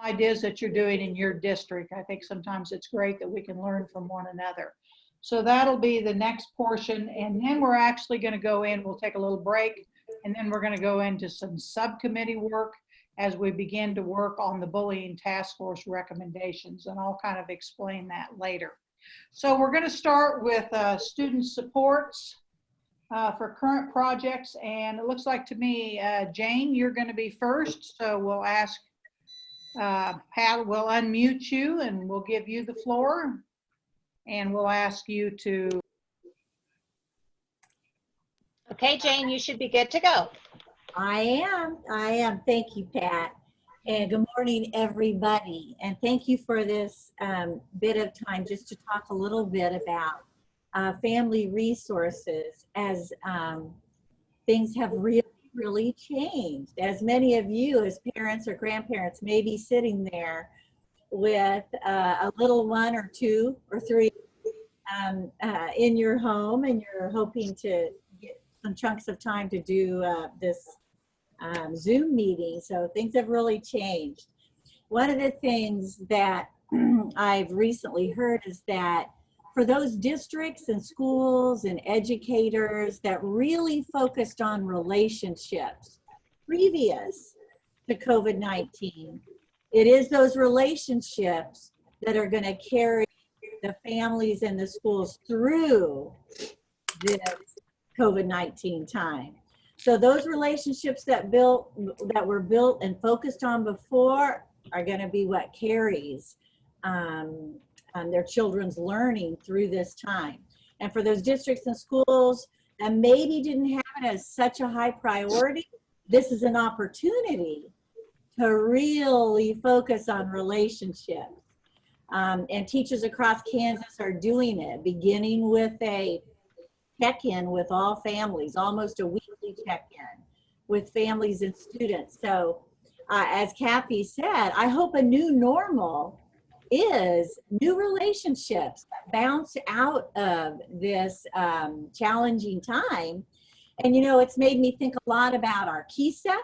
ideas that you're doing in your district. I think sometimes it's great that we can learn from one another. So that'll be the next portion. And then we're actually going to go in, we'll take a little break, and then we're going to go into some subcommittee work as we begin to work on the bullying task force recommendations. And I'll kind of explain that later. So we're going to start with student supports for current projects. And it looks like to me, Jane, you're going to be first. So we'll ask Pat will unmute you and we'll give you the floor, and we'll ask you to. Okay, Jane, you should be good to go. I am. Thank you, Pat. And good morning, everybody. And thank you for this bit of time just to talk a little bit about family resources as things have really changed. As many of you as parents or grandparents may be sitting there with a little one or two or three in your home, and you're hoping to get some chunks of time to do this Zoom meeting. So things have really changed. One of the things that I've recently heard is that for those districts and schools and educators that really focused on relationships previous to COVID-19, it is those relationships that are going to carry the families and the schools through this COVID-19 time. So those relationships that were built and focused on before are going to be what carries their children's learning through this time. And for those districts and schools that maybe didn't have it as such a high priority, this is an opportunity to really focus on relationships. And teachers across Kansas are doing it, beginning with a check-in with all families, almost a weekly check-in with families and students. So as Kathy said, I hope a new normal is new relationships that bounce out of this challenging time. And you know, it's made me think a lot about our KSDE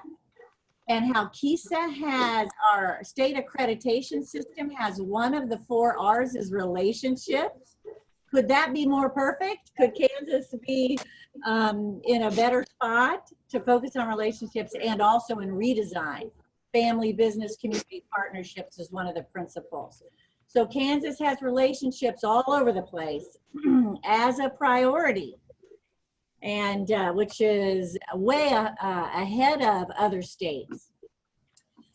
and how KSDE has, our state accreditation system has one of the 4 R's is relationships. Could that be more perfect? Could Kansas be in a better spot to focus on relationships and also in redesign? Family, business, community partnerships is one of the principles. So Kansas has relationships all over the place as a priority, and which is way ahead of other states.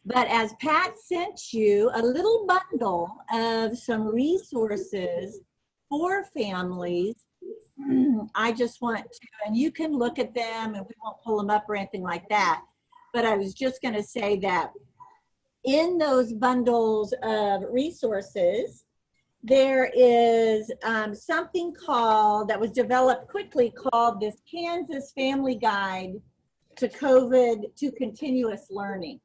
But as Pat sent you a little bundle of some resources for families, I just want to, and you can look at them and we won't pull them up or anything like that, but I was just going to say that in those bundles of resources, there is something called, that was developed quickly, called this Kansas Family Guide to COVID to Continuous Learning.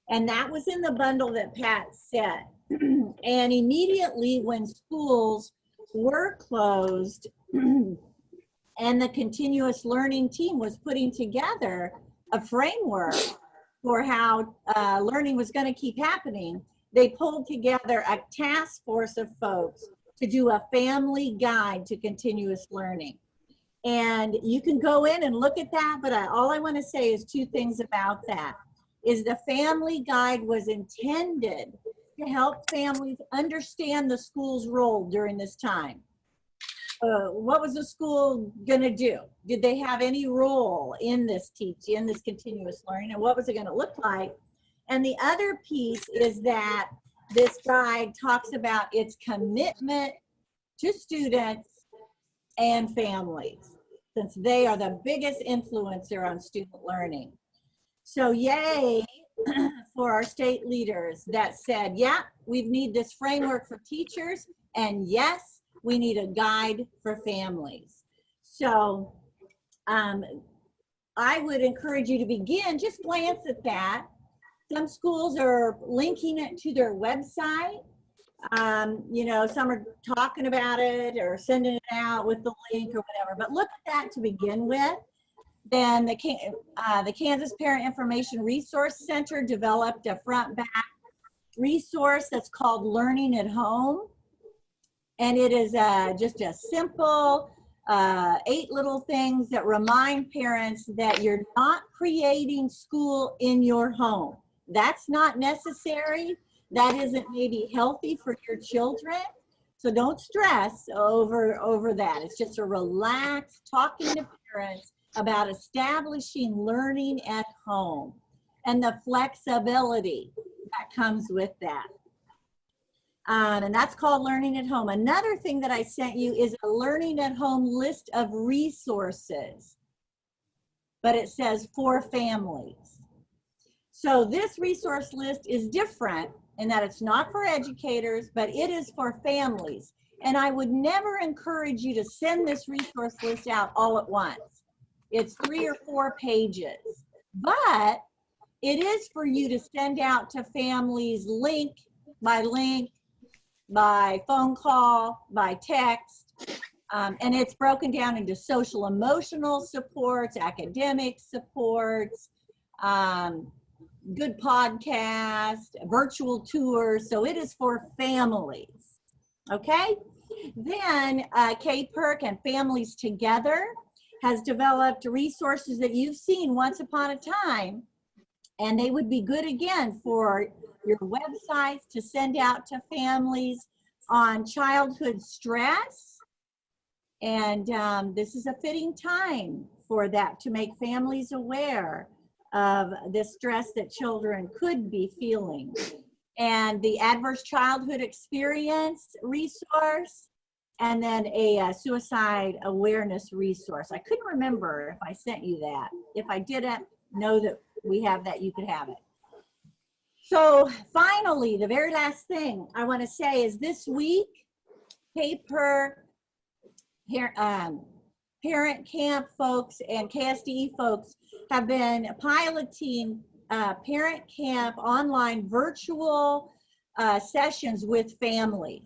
And that was in the bundle that Pat said. And immediately when schools were closed and the continuous learning team was putting together a framework for how learning was going to keep happening, they pulled together a task force of folks to do a family guide to continuous learning. And you can go in and look at that, but all I want to say is 2 things about that. Is the family guide was intended to help families understand the school's role during this time. What was the school going to do? Did they have any role in this teaching, in this continuous learning, and what was it going to look like? And the other piece is that this guide talks about its commitment to students and families, since they are the biggest influencer on student learning. So yay for our state leaders that said, yeah, we need this framework for teachers, and yes, we need a guide for families. So I would encourage you to begin, just glance at that. Some schools are linking it to their website. You know, some are talking about it or sending it out with the link or whatever, but look at that to begin with. Then the Kansas Parent Information Resource Center developed a front back resource that's called Learning at Home. And it is just a simple 8 little things that remind parents that you're not creating school in your home. That's not necessary. That isn't maybe healthy for your children. So don't stress over that. It's just a relaxed talking to parents about establishing learning at home and the flexibility that comes with that. And that's called Learning at Home. Another thing that I sent you is a Learning at Home list of resources, but it says for families. So this resource list is different in that it's not for educators, but it is for families. And I would never encourage you to send this resource list out all at once. It's 3 or 4 pages, but it is for you to send out to families link by phone call, by text, and it's broken down into social emotional supports, academic supports, good podcast, virtual tours. So it is for families, okay? Then K-PERC and Families Together has developed resources that you've seen once upon a time, and they would be good again for your websites to send out to families on childhood stress. And this is a fitting time for that, to make families aware of the stress that children could be feeling. And the Adverse Childhood Experience resource, and then a suicide awareness resource. I couldn't remember if I sent you that. If I didn't, know that we have that, you could have it. So finally, the very last thing I want to say is this week, K-PERC, Parent Camp folks and KSDE folks have been piloting Parent Camp online virtual sessions with families.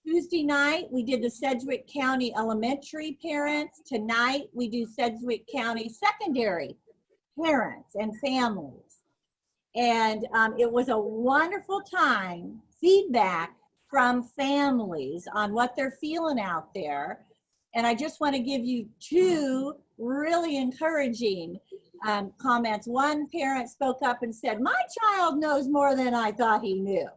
Tuesday night, we did the Sedgwick County Elementary parents. Tonight, we do Sedgwick County Secondary parents and families. And it was a wonderful time, feedback from families on what they're feeling out there. And I just want to give you 2 really encouraging comments. One parent spoke up and said, "My child knows more than I thought he knew."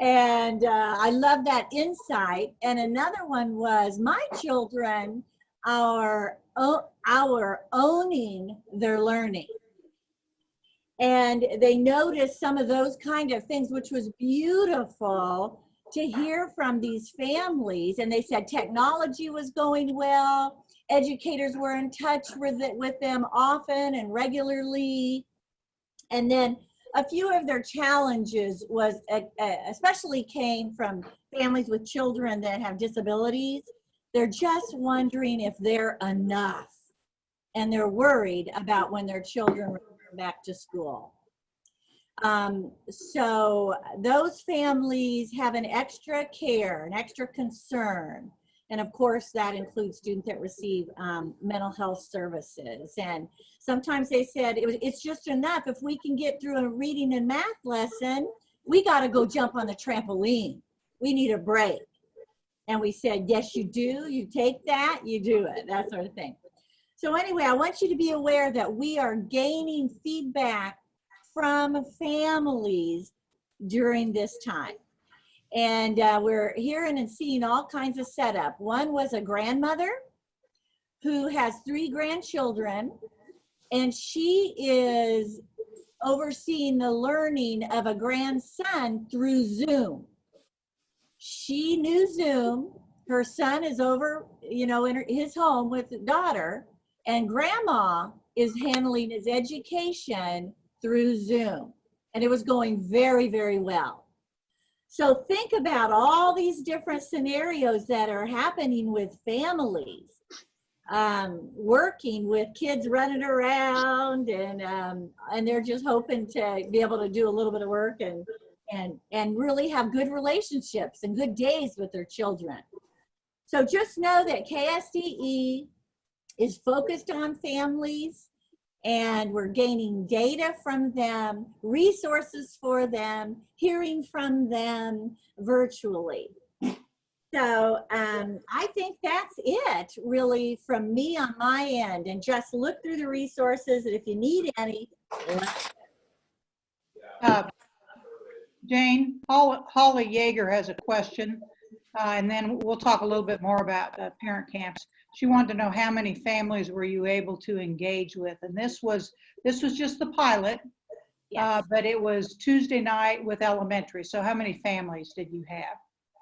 And I love that insight. And another one was, "My children are owning their learning." And they noticed some of those kind of things, which was beautiful to hear from these families. And they said technology was going well. Educators were in touch with them often and regularly. And then a few of their challenges was, especially came from families with children that have disabilities. They're just wondering if they're enough. And they're worried about when their children return back to school. So those families have an extra care, an extra concern. And of course, that includes students that receive mental health services. And sometimes they said, it's just enough. If we can get through a reading and math lesson, we got to go jump on the trampoline. We need a break. And we said, yes, you do. You take that, you do it, that sort of thing. So anyway, I want you to be aware that we are gaining feedback from families during this time. And we're hearing and seeing all kinds of setup. One was a grandmother who has 3 grandchildren, and she is overseeing the learning of a grandson through Zoom. She knew Zoom. Her son is over, in his home with the daughter, and grandma is handling his education through Zoom. And it was going very, very well. So think about all these different scenarios that are happening with families, working with kids running around, and they're just hoping to be able to do a little bit of work and really have good relationships and good days with their children. So just know that KSDE is focused on families. and we're gaining data from them, resources for them, hearing from them virtually. So I think that's it really from me on my end, and just look through the resources, and if you need any, Jane, Holly Yeager has a question, and then we'll talk a little bit more about parent camps. She wanted to know how many families were you able to engage with, and this was just the pilot, yes. but it was Tuesday night with elementary. So how many families did you have?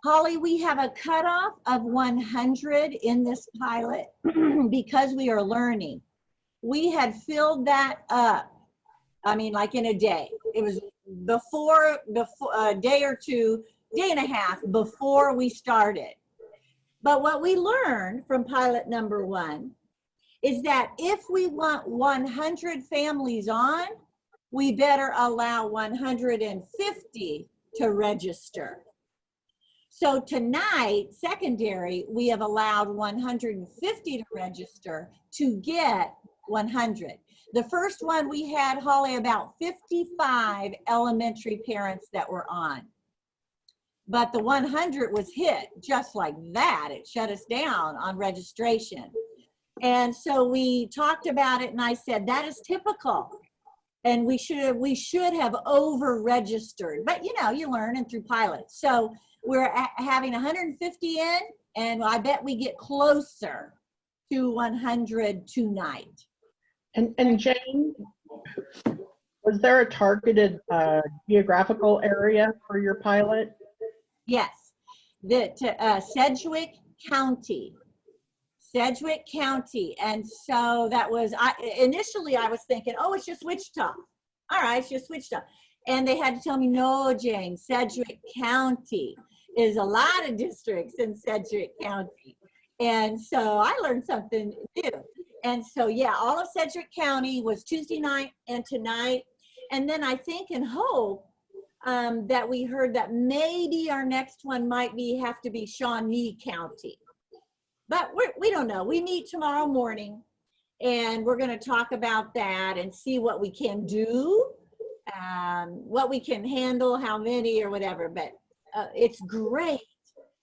Holly, we have a cutoff of 100 in this pilot because we are learning. We had filled that up, I mean, like in a day. It was before a day or two, day and a half before we started. But what we learned from pilot number 1 is that if we want 100 families on, we better allow 150 to register. So tonight, secondary, we have allowed 150 to register to get 100. The first one we had, Holly, about 55 elementary parents that were on. But the 100 was hit just like that. It shut us down on registration. And so we talked about it, and I said, that is typical. And we should have over-registered. But you know, you learn and through pilots. So we're having 150 in, and I bet we get closer to 100 tonight. And Jane, was there a targeted geographical area for your pilot? Yes, Sedgwick County. Sedgwick County. And so that was, initially I was thinking, oh, it's just Wichita. All right, it's just Wichita. And they had to tell me, no, Jane, Sedgwick County is a lot of districts in Sedgwick County. And so I learned something new. And so, yeah, all of Sedgwick County was Tuesday night and tonight. And then I think and hope that we heard that maybe our next one might have to be Shawnee County. But we don't know. We meet tomorrow morning, and we're going to talk about that and see what we can do, what we can handle, how many or whatever. But it's great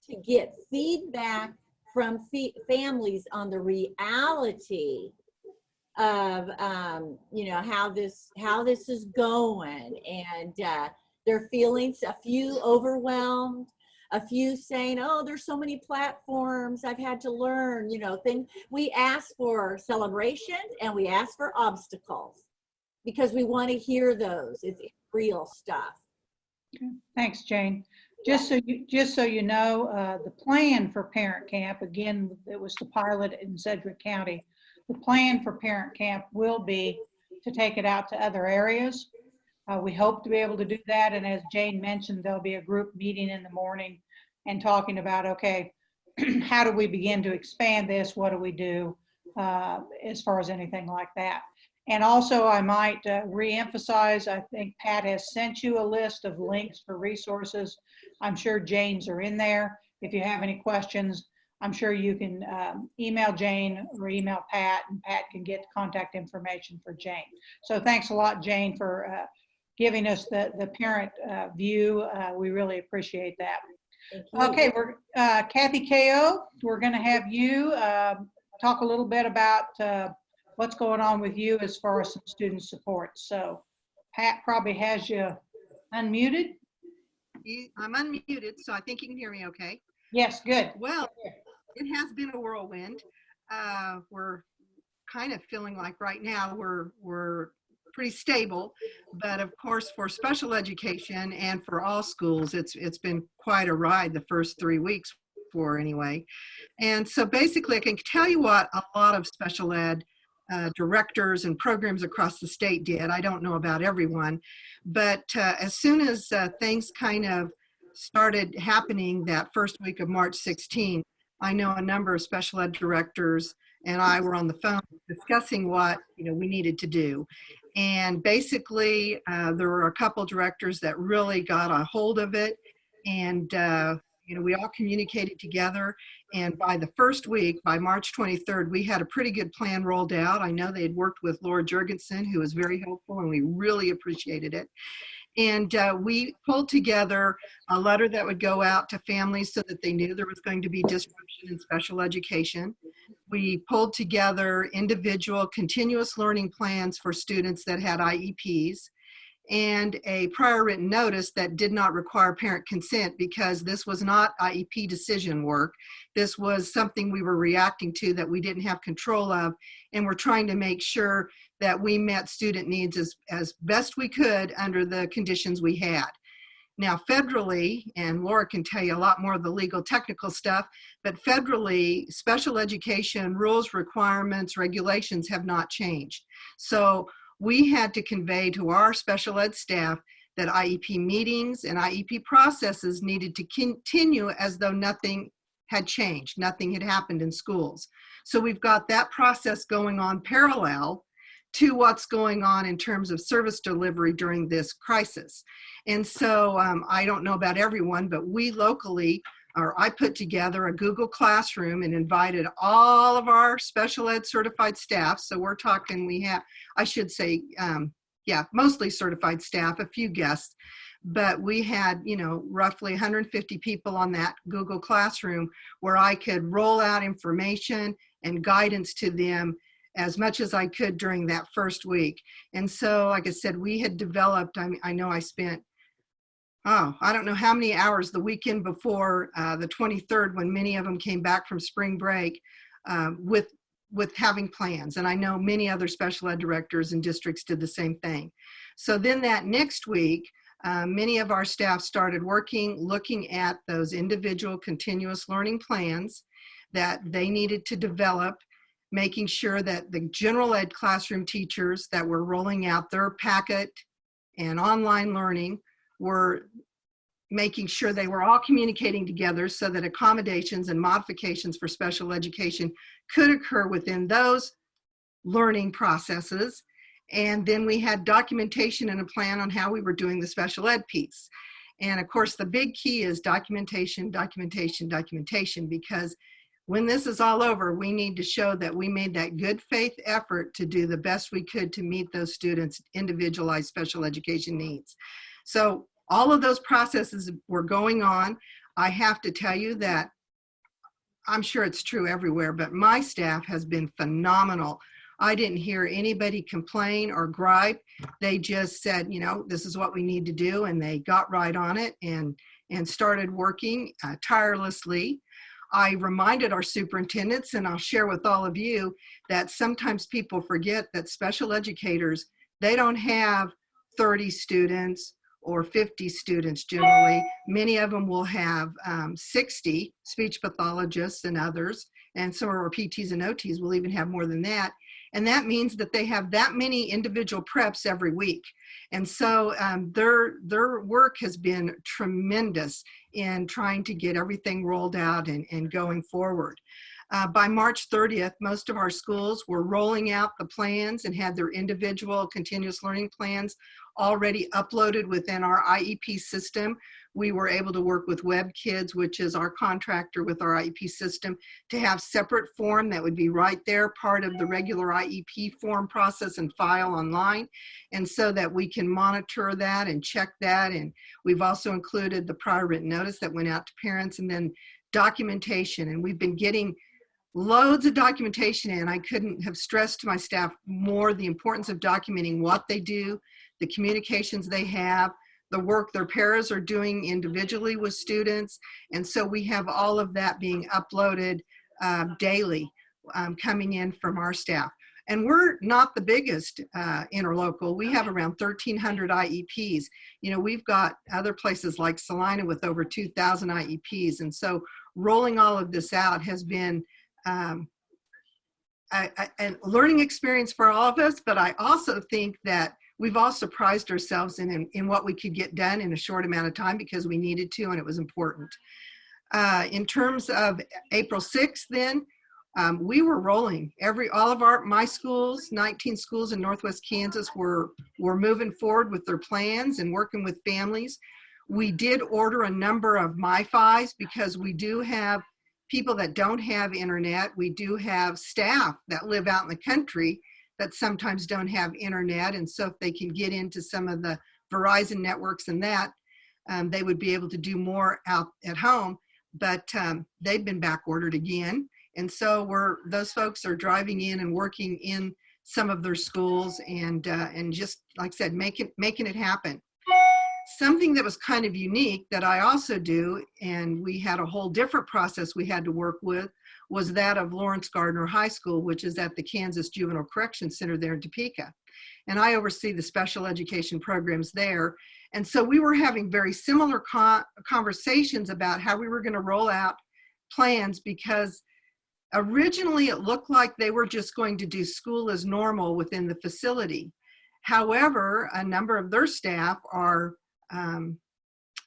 to get feedback from families on the reality of you know, how this is going, and their feelings. A few overwhelmed, a few saying, oh, there's so many platforms I've had to learn, you know, things. We ask for celebrations and we ask for obstacles because we want to hear those. It's real stuff. Thanks, Jane. Just so you know, the plan for Parent Camp, again, it was the pilot in Sedgwick County. The plan for Parent Camp will be to take it out to other areas. We hope to be able to do that. And as Jane mentioned, there'll be a group meeting in the morning and talking about, okay, how do we begin to expand this? What do we do as far as anything like that? And also I might re-emphasize, I think Pat has sent you a list of links for resources. I'm sure Jane's are in there. If you have any questions, I'm sure you can email Jane or email Pat, and Pat can get contact information for Jane. So thanks a lot, Jane, for giving us the parent view. We really appreciate that. Okay, we're Kathy Ko. We're going to have you talk a little bit about what's going on with you as far as some student support. So Pat probably has you unmuted. I'm unmuted, so I think you can hear me okay. Yes, good. Well, it has been a whirlwind. We're kind of feeling like right now we're pretty stable, but of course for special education and for all schools, it's been quite a ride the first 3 weeks for anyway. And so basically I can tell you what a lot of special ed directors and programs across the state did. I don't know about everyone, but as soon as things kind of started happening that first week of March 16, I know a number of special ed directors and I were on the phone discussing what we needed to do. And basically, there were a couple directors that really got a hold of it, and we all communicated together. And by the first week, by March 23rd, we had a pretty good plan rolled out. I know they had worked with Laura Jurgensen, who was very helpful, and we really appreciated it. And we pulled together a letter that would go out to families so that they knew there was going to be disruption in special education. We pulled together individual continuous learning plans for students that had IEPs, and a prior written notice that did not require parent consent, because this was not IEP decision work. This was something we were reacting to that we didn't have control of, and we're trying to make sure that we met student needs as best we could under the conditions we had. Now, federally, and Laura can tell you a lot more of the legal technical stuff, but federally, special education rules, requirements, regulations have not changed. So we had to convey to our special ed staff that IEP meetings and IEP processes needed to continue as though nothing had changed, nothing had happened in schools. So we've got that process going on parallel to what's going on in terms of service delivery during this crisis. And so I don't know about everyone, but we locally, or I put together a Google Classroom and invited all of our special ed certified staff. So we're talking, we have, I should say, mostly certified staff, a few guests, but we had, roughly 150 people on that Google Classroom where I could roll out information and guidance to them as much as I could during that first week. And so, like I said, we had developed, I know I spent, I don't know how many hours the weekend before the 23rd, when many of them came back from spring break, with having plans. And I know many other special ed directors and districts did the same thing. So then that next week, many of our staff started looking at those individual continuous learning plans that they needed to develop, making sure that the general ed classroom teachers that were rolling out their packet and online learning were making sure they were all communicating together so that accommodations and modifications for special education could occur within those learning processes. And then we had documentation and a plan on how we were doing the special ed piece. And of course, the big key is documentation, documentation, documentation, because when this is all over, we need to show that we made that good faith effort to do the best we could to meet those students' individualized special education needs. So all of those processes were going on. I have to tell you that I'm sure it's true everywhere, but my staff has been phenomenal. I didn't hear anybody complain or gripe. They just said, this is what we need to do. And they got right on it and started working tirelessly. I reminded our superintendents, and I'll share with all of you, that sometimes people forget that special educators, they don't have 30 students or 50 students generally. Many of them will have 60 speech pathologists and others, and some of our PTs and OTs will even have more than that. And that means that they have that many individual preps every week. And so their work has been tremendous in trying to get everything rolled out and going forward. By March 30th, most of our schools were rolling out the plans and had their individual continuous learning plans already uploaded within our IEP system. We were able to work with WebKids, which is our contractor with our IEP system, to have separate form that would be right there, part of the regular IEP form process and file online. And so that we can monitor that and check that. And we've also included the prior written notice that went out to parents, and then documentation. And we've been getting loads of documentation in. I couldn't have stressed to my staff more the importance of documenting what they do, the communications they have, the work their paras are doing individually with students. And so we have all of that being uploaded daily, coming in from our staff. And we're not the biggest interlocal. We have around 1,300 IEPs. We've got other places like Salina with over 2,000 IEPs. And so rolling all of this out has been a learning experience for all of us, but I also think that we've all surprised ourselves in what we could get done in a short amount of time, because we needed to and it was important. In terms of April 6th then, we were rolling. All of my schools, 19 schools in Northwest Kansas, were moving forward with their plans and working with families. We did order a number of MiFis because we do have people that don't have internet. We do have staff that live out in the country that sometimes don't have internet. And so if they can get into some of the Verizon networks and that, they would be able to do more out at home. But they've been back ordered again. And so those folks are driving in and working in some of their schools and just, like I said, making it happen. Something that was kind of unique that I also do, and we had a whole different process we had to work with, was that of Lawrence Gardner High School, which is at the Kansas Juvenile Correction Center there in Topeka. And I oversee the special education programs there. And so we were having very similar conversations about how we were going to roll out plans, because originally it looked like they were just going to do school as normal within the facility. However, a number of their staff are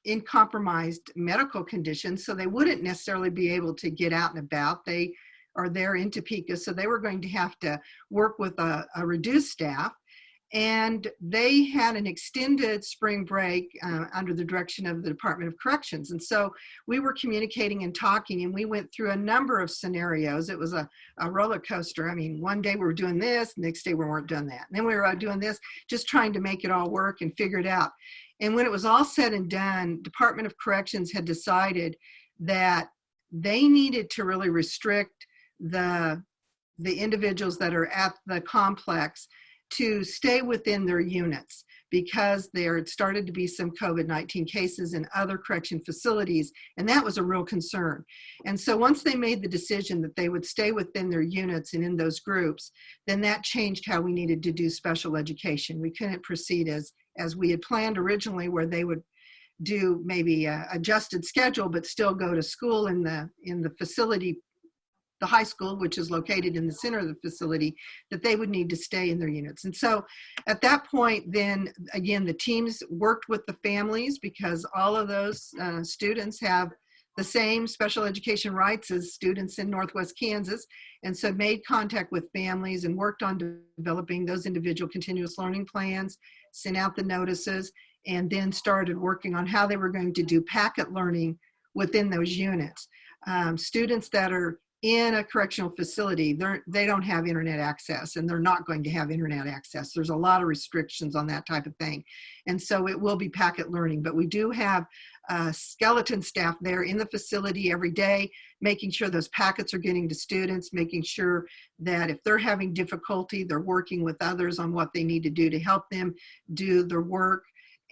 in compromised medical conditions, so they wouldn't necessarily be able to get out and about. They are there in Topeka, so they were going to have to work with a reduced staff. And they had an extended spring break under the direction of the Department of Corrections. And so we were communicating and talking, and we went through a number of scenarios. It was a roller coaster. I mean, one day we were doing this, next day we weren't doing that. And then we were doing this, just trying to make it all work and figure it out. And when it was all said and done, Department of Corrections had decided that they needed to really restrict the individuals that are at the complex to stay within their units, because there had started to be some COVID-19 cases in other correction facilities, and that was a real concern. And so once they made the decision that they would stay within their units and in those groups, then that changed how we needed to do special education. We couldn't proceed as we had planned originally, where they would do maybe a adjusted schedule but still go to school in the facility, the high school, which is located in the center of the facility, that they would need to stay in their units. And so at that point, then again, the teams worked with the families, because all of those students have the same special education rights as students in Northwest Kansas. And so made contact with families and worked on developing those individual continuous learning plans, sent out the notices, and then started working on how they were going to do packet learning within those units. Students that are in a correctional facility, they don't have internet access, and they're not going to have internet access. There's a lot of restrictions on that type of thing. And so it will be packet learning, but we do have skeleton staff there in the facility every day, making sure those packets are getting to students, making sure that if they're having difficulty, they're working with others on what they need to do to help them do their work.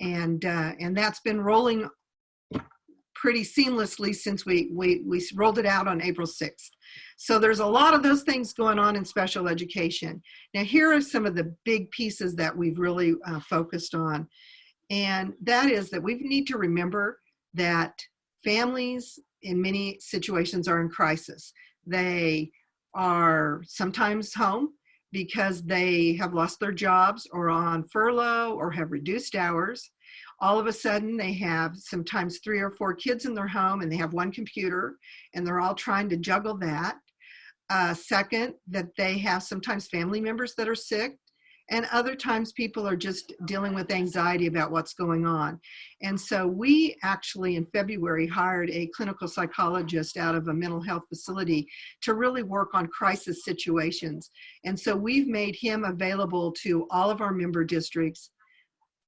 And that's been rolling pretty seamlessly since we rolled it out on April 6th. So there's a lot of those things going on in special education. Now, here are some of the big pieces that we've really focused on. And that is that we need to remember that families in many situations are in crisis. They are sometimes home because they have lost their jobs or on furlough or have reduced hours. All of a sudden, they have sometimes 3 or 4 kids in their home, and they have one computer, and they're all trying to juggle that. Second, that they have sometimes family members that are sick, and other times people are just dealing with anxiety about what's going on. And so we actually in February hired a clinical psychologist out of a mental health facility to really work on crisis situations. And so we've made him available to all of our member districts,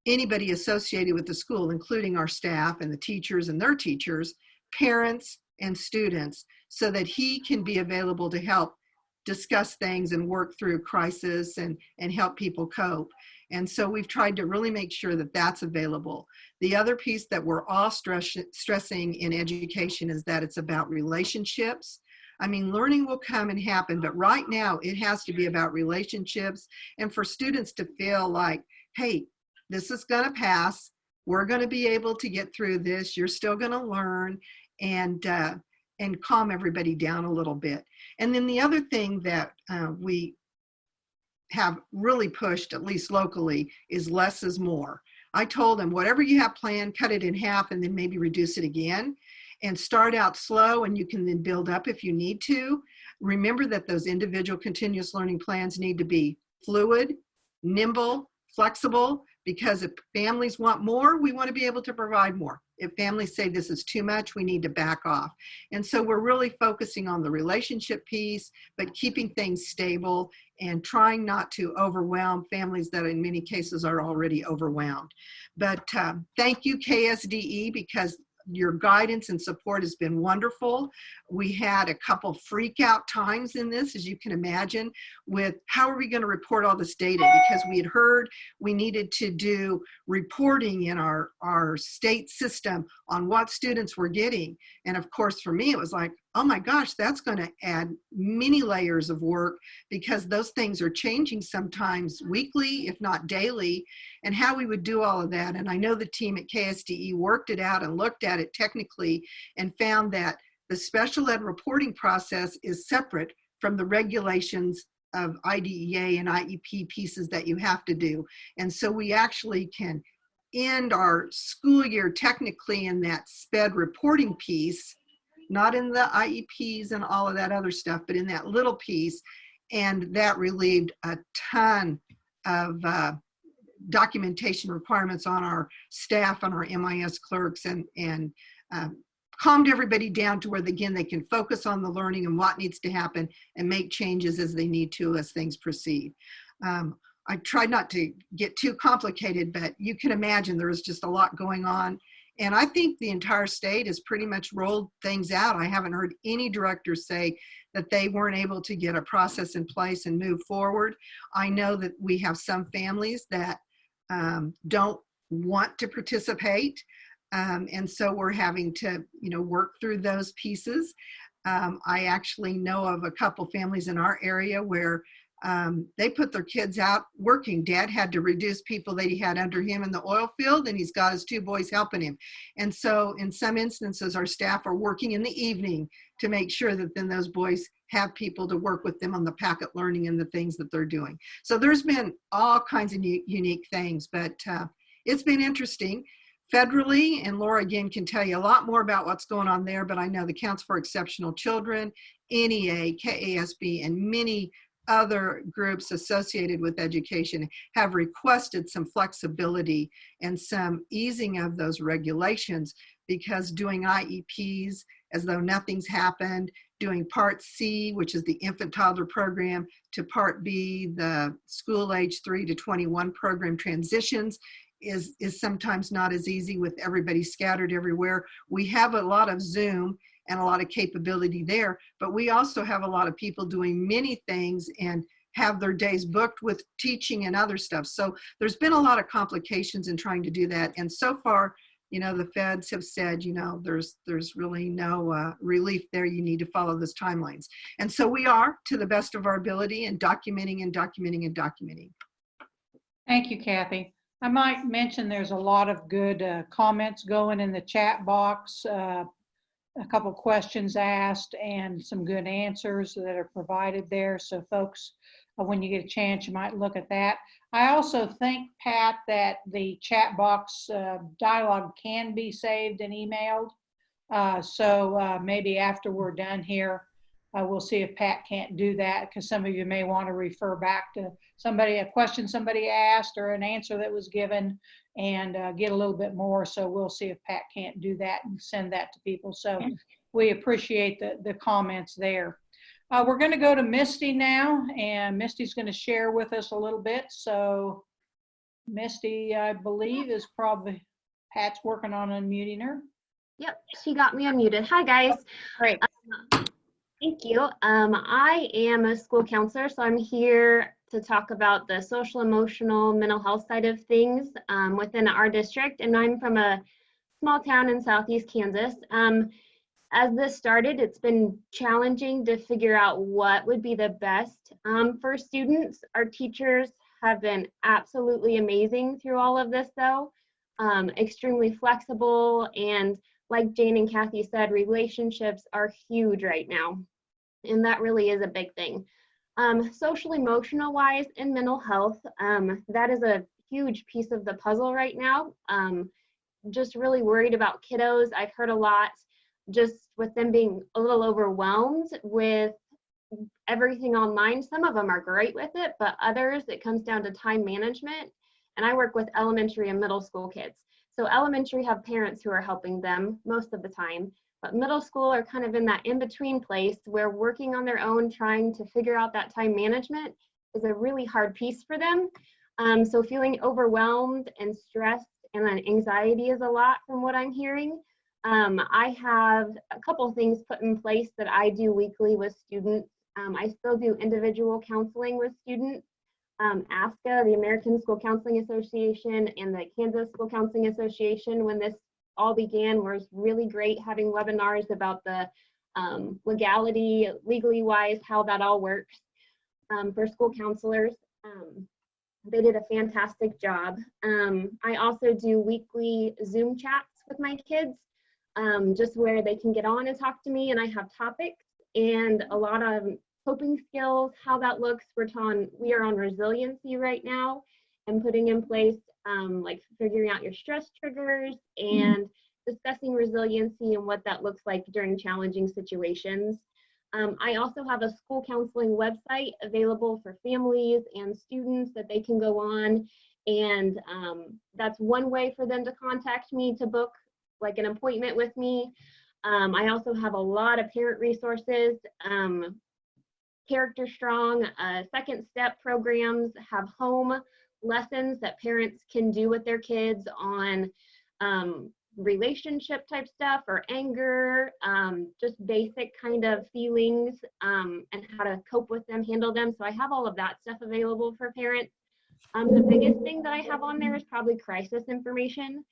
anybody associated with the school, including our staff and the teachers and their teachers, parents and students, so that he can be available to help discuss things and work through crisis and help people cope. And so we've tried to really make sure that that's available. The other piece that we're all stressing in education is that it's about relationships. I mean, learning will come and happen, but right now it has to be about relationships, and for students to feel like, hey, this is going to pass. We're going to be able to get through this. You're still going to learn, and calm everybody down a little bit. And then the other thing that we have really pushed, at least locally, is less is more. I told them, whatever you have planned, cut it in half and then maybe reduce it again, and start out slow, and you can then build up if you need to. Remember that those individual continuous learning plans need to be fluid, nimble, flexible, because if families want more, we want to be able to provide more. if families say this is too much, we need to back off. And so we're really focusing on the relationship piece, but keeping things stable and trying not to overwhelm families that in many cases are already overwhelmed. But thank you, KSDE, because your guidance and support has been wonderful. We had a couple freak out times in this, as you can imagine, with how are we going to report all this data? Because we had heard we needed to do reporting in our state system on what students were getting. And of course, for me, it was like, oh my gosh, that's going to add many layers of work because those things are changing sometimes weekly, if not daily, and how we would do all of that. And I know the team at KSDE worked it out and looked at it technically and found that the special ed reporting process is separate from the regulations of IDEA and IEP pieces that you have to do. And so we actually can end our school year technically in that SPED reporting piece, not in the IEPs and all of that other stuff, but in that little piece. And that relieved a ton of documentation requirements on our staff and our MIS clerks and calmed everybody down to where, again, they can focus on the learning and what needs to happen and make changes as they need to as things proceed. I tried not to get too complicated, but you can imagine there was just a lot going on. And I think the entire state has pretty much rolled things out. I haven't heard any directors say that they weren't able to get a process in place and move forward. I know that we have some families that don't want to participate. And so we're having to, work through those pieces. I actually know of a couple families in our area where they put their kids out working. Dad had to reduce people that he had under him in the oil field, and he's got his 2 boys helping him. And so in some instances, our staff are working in the evening to make sure that then those boys have people to work with them on the packet learning and the things that they're doing. So there's been all kinds of unique things, but it's been interesting. Federally, and Laura again can tell you a lot more about what's going on there, but I know the Council for Exceptional Children, NEA, KASB, and many other groups associated with education have requested some flexibility and some easing of those regulations, because doing IEPs as though nothing's happened, doing Part C, which is the infant toddler program, to Part B, the school age 3 to 21 program transitions, is sometimes not as easy with everybody scattered everywhere. We have a lot of Zoom and a lot of capability there, but we also have a lot of people doing many things and have their days booked with teaching and other stuff. So there's been a lot of complications in trying to do that. And so far, the feds have said, there's really no relief there. You need to follow those timelines. And so we are, to the best of our ability, and documenting and documenting and documenting. Thank you, Kathy. I might mention there's a lot of good comments going in the chat box, a couple questions asked and some good answers that are provided there. So folks, when you get a chance, you might look at that. I also think, Pat, that the chat box dialogue can be saved and emailed. So maybe after we're done here, we'll see if Pat can't do that, because some of you may want to refer back to a question somebody asked or an answer that was given and get a little bit more. So we'll see if Pat can't do that and send that to people. So we appreciate the comments there. We're going to go to Misty now, and Misty's going to share with us a little bit. So Misty, I believe, is probably, Pat's working on unmuting her. Yep, she got me unmuted. Hi, guys. Great. Thank you. I am a school counselor, so I'm here to talk about the social, emotional, mental health side of things within our district. And I'm from a small town in Southeast Kansas. As this started, it's been challenging to figure out what would be the best for students. Our teachers have been absolutely amazing through all of this, though. Extremely flexible, and like Jane and Kathy said, relationships are huge right now, and that really is a big thing. Social, emotional wise, and mental health, that is a huge piece of the puzzle right now. Just really worried about kiddos. I've heard a lot just with them being a little overwhelmed with everything online. Some of them are great with it, but others, it comes down to time management. And I work with elementary and middle school kids. So elementary have parents who are helping them most of the time, but middle school are kind of in that in-between place where working on their own, trying to figure out that time management is a really hard piece for them. So feeling overwhelmed and stressed and then anxiety is a lot from what I'm hearing. I have a couple things put in place that I do weekly with students. I still do individual counseling with students. ASCA, the American School Counseling Association, and the Kansas School Counseling Association, when this all began, was really great, having webinars about the legality, legally wise, how that all works for school counselors. They did a fantastic job. I also do weekly Zoom chats with my kids, just where they can get on and talk to me, and I have topics and a lot of coping skills, how that looks. We are on resiliency right now and putting in place like figuring out your stress triggers and discussing resiliency and what that looks like during challenging situations. I also have a school counseling website available for families and students that they can go on, and that's one way for them to contact me to book like an appointment with me. I also have a lot of parent resources. Character Strong, second step programs have home lessons that parents can do with their kids on relationship type stuff or anger, just basic kind of feelings and how to cope with them, handle them. So I have all of that stuff available for parents. The biggest thing that I have on there is probably crisis information.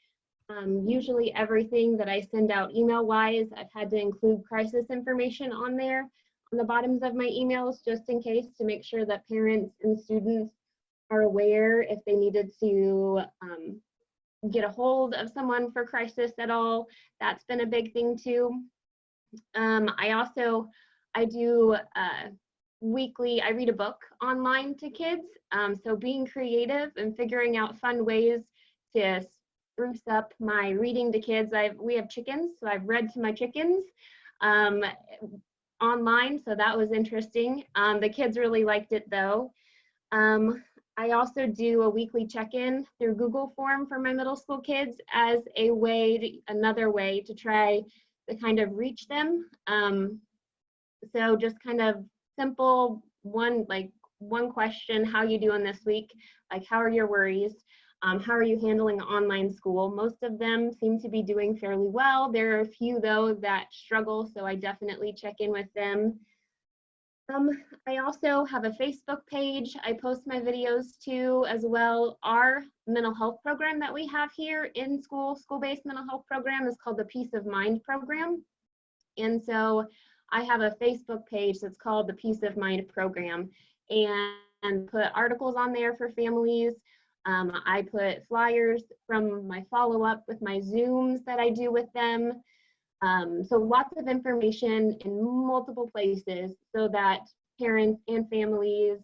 Usually everything that I send out email wise, I've had to include crisis information on there on the bottoms of my emails, just in case, to make sure that parents and students are aware if they needed to get a hold of someone for crisis at all. That's been a big thing too. I do weekly, I read a book online to kids. So being creative and figuring out fun ways to spruce up my reading to kids. We have chickens, so I've read to my chickens online, so that was interesting. The kids really liked it though. I also do a weekly check-in through Google form for my middle school kids as another way to try to kind of reach them. So just kind of simple one question: how you doing this week? Like, how are your worries? How are you handling online school? Most of them seem to be doing fairly well. There are a few though that struggle, so I definitely check in with them. I also have a Facebook page I post my videos to as well. Our mental health program that we have here in school-based mental health program is called the Peace of Mind program. And so I have a Facebook page that's called the Peace of Mind program, and put articles on there for families. I put flyers from my follow-up with my Zooms that I do with them. So lots of information in multiple places so that parents and families,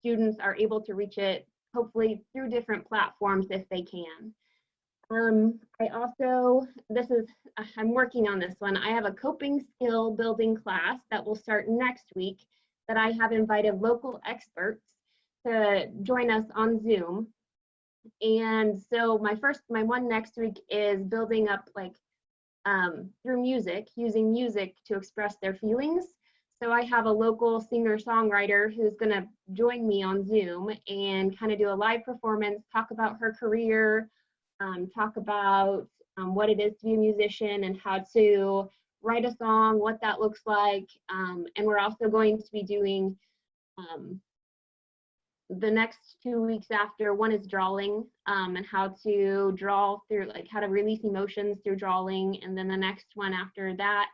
students are able to reach it, hopefully through different platforms if they can. I'm working on this one. I have a coping skill building class that will start next week that I have invited local experts to join us on Zoom. And so my one next week is building up through music, using music to express their feelings. So I have a local singer-songwriter who's gonna join me on Zoom and kind of do a live performance, talk about her career, talk about what it is to be a musician and how to write a song, what that looks like. And we're also going to be doing the next 2 weeks after. One is drawing and how to draw through, how to release emotions through drawing. And then the next one after that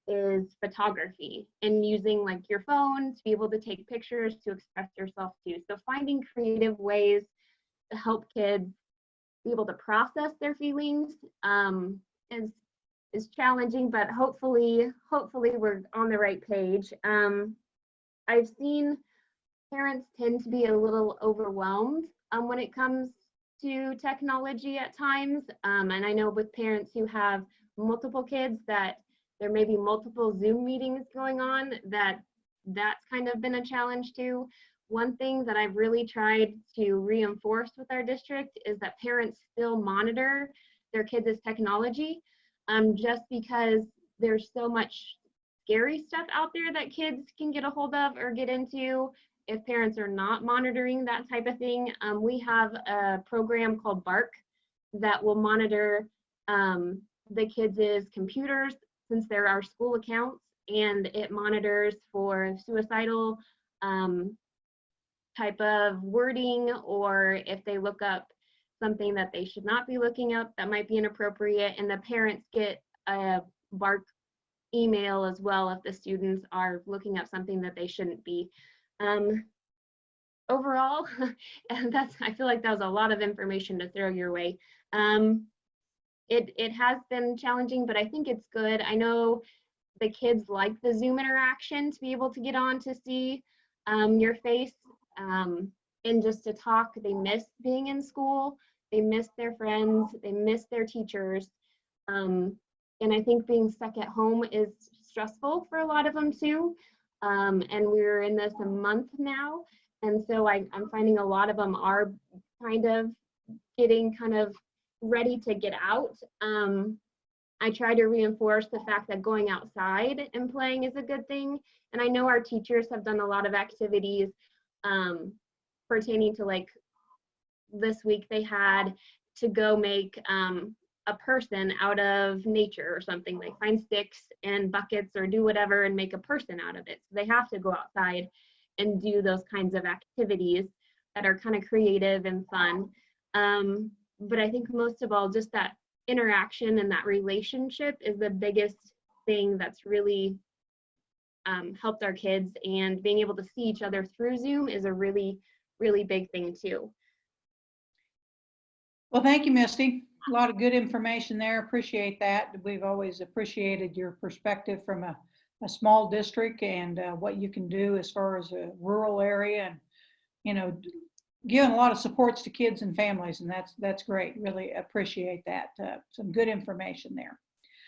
is photography and using your phone to be able to take pictures to express yourself too. So finding creative ways to help kids be able to process their feelings is challenging, but hopefully we're on the right page. I've seen parents tend to be a little overwhelmed when it comes to technology at times. And I know with parents who have multiple kids that there may be multiple Zoom meetings going on, that's kind of been a challenge too. One thing that I've really tried to reinforce with our district is that parents still monitor their kids' technology, just because there's so much scary stuff out there that kids can get a hold of or get into if parents are not monitoring that type of thing. We have a program called Bark that will monitor the kids' computers, since there are school accounts, and it monitors for suicidal type of wording, or if they look up something that they should not be looking up that might be inappropriate, and the parents get a Bark email as well if the students are looking up something that they shouldn't be. Overall, and I feel like that was a lot of information to throw your way. It has been challenging, but I think it's good. I know the kids like the Zoom interaction, to be able to get on to see your face and just to talk. They miss being in school, they miss their friends, they miss their teachers. And I think being stuck at home is stressful for a lot of them too. And we're in this a month now. And so I'm finding a lot of them are getting ready to get out. I try to reinforce the fact that going outside and playing is a good thing. And I know our teachers have done a lot of activities pertaining to, like, this week they had to go make a person out of nature or something, like find sticks and buckets or do whatever and make a person out of it. So they have to go outside and do those kinds of activities that are kind of creative and fun. But I think most of all, just that interaction and that relationship is the biggest thing that's really helped our kids, and being able to see each other through Zoom is a really, really big thing too. Well, thank you, Misty. A lot of good information there. Appreciate that. We've always appreciated your perspective from a small district and what you can do as far as a rural area, and, you know, giving a lot of supports to kids and families, and that's great. Really appreciate that. Some good information there.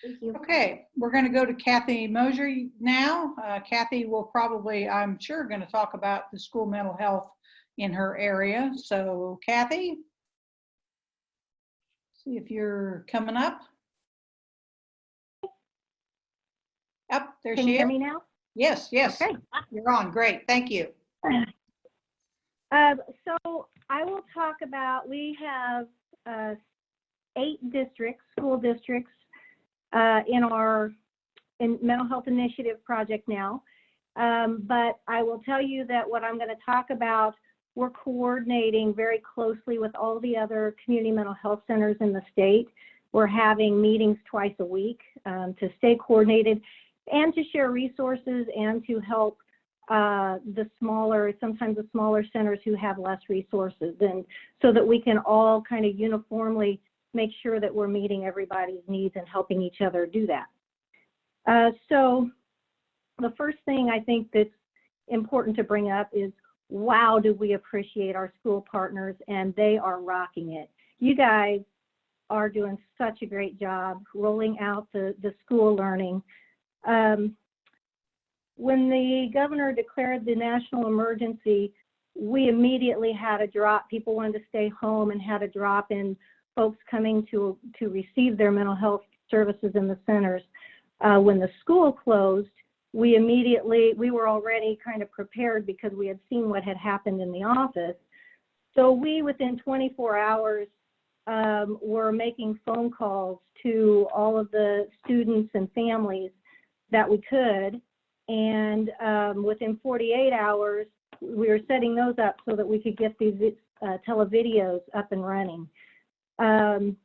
Thank you. Okay, we're going to go to Kathy Mosier now. Kathy will probably, I'm sure, going to talk about the school mental health in her area. So Kathy, see if you're coming up. Up there. Can you hear me now? Yes, yes. Okay. You're on. Great. Thank you. So I will talk about, we have 8 districts, school districts, in our mental health initiative project now. But I will tell you that what I'm going to talk about, we're coordinating very closely with all the other community mental health centers in the state. We're having meetings twice a week to stay coordinated and to share resources and to help sometimes the smaller centers who have less resources, and so that we can all kind of uniformly make sure that we're meeting everybody's needs and helping each other do that. So the first thing I think that's important to bring up is, wow, do we appreciate our school partners, and they are rocking it. You guys are doing such a great job rolling out the school learning. When the governor declared the national emergency, we immediately had a drop. People wanted to stay home, and had a drop in folks coming to receive their mental health services in the centers. When the school closed, we were already kind of prepared because we had seen what had happened in the office. So we, within 24 hours, were making phone calls to all of the students and families that we could. And within 48 hours, we were setting those up so that we could get these televideos up and running. So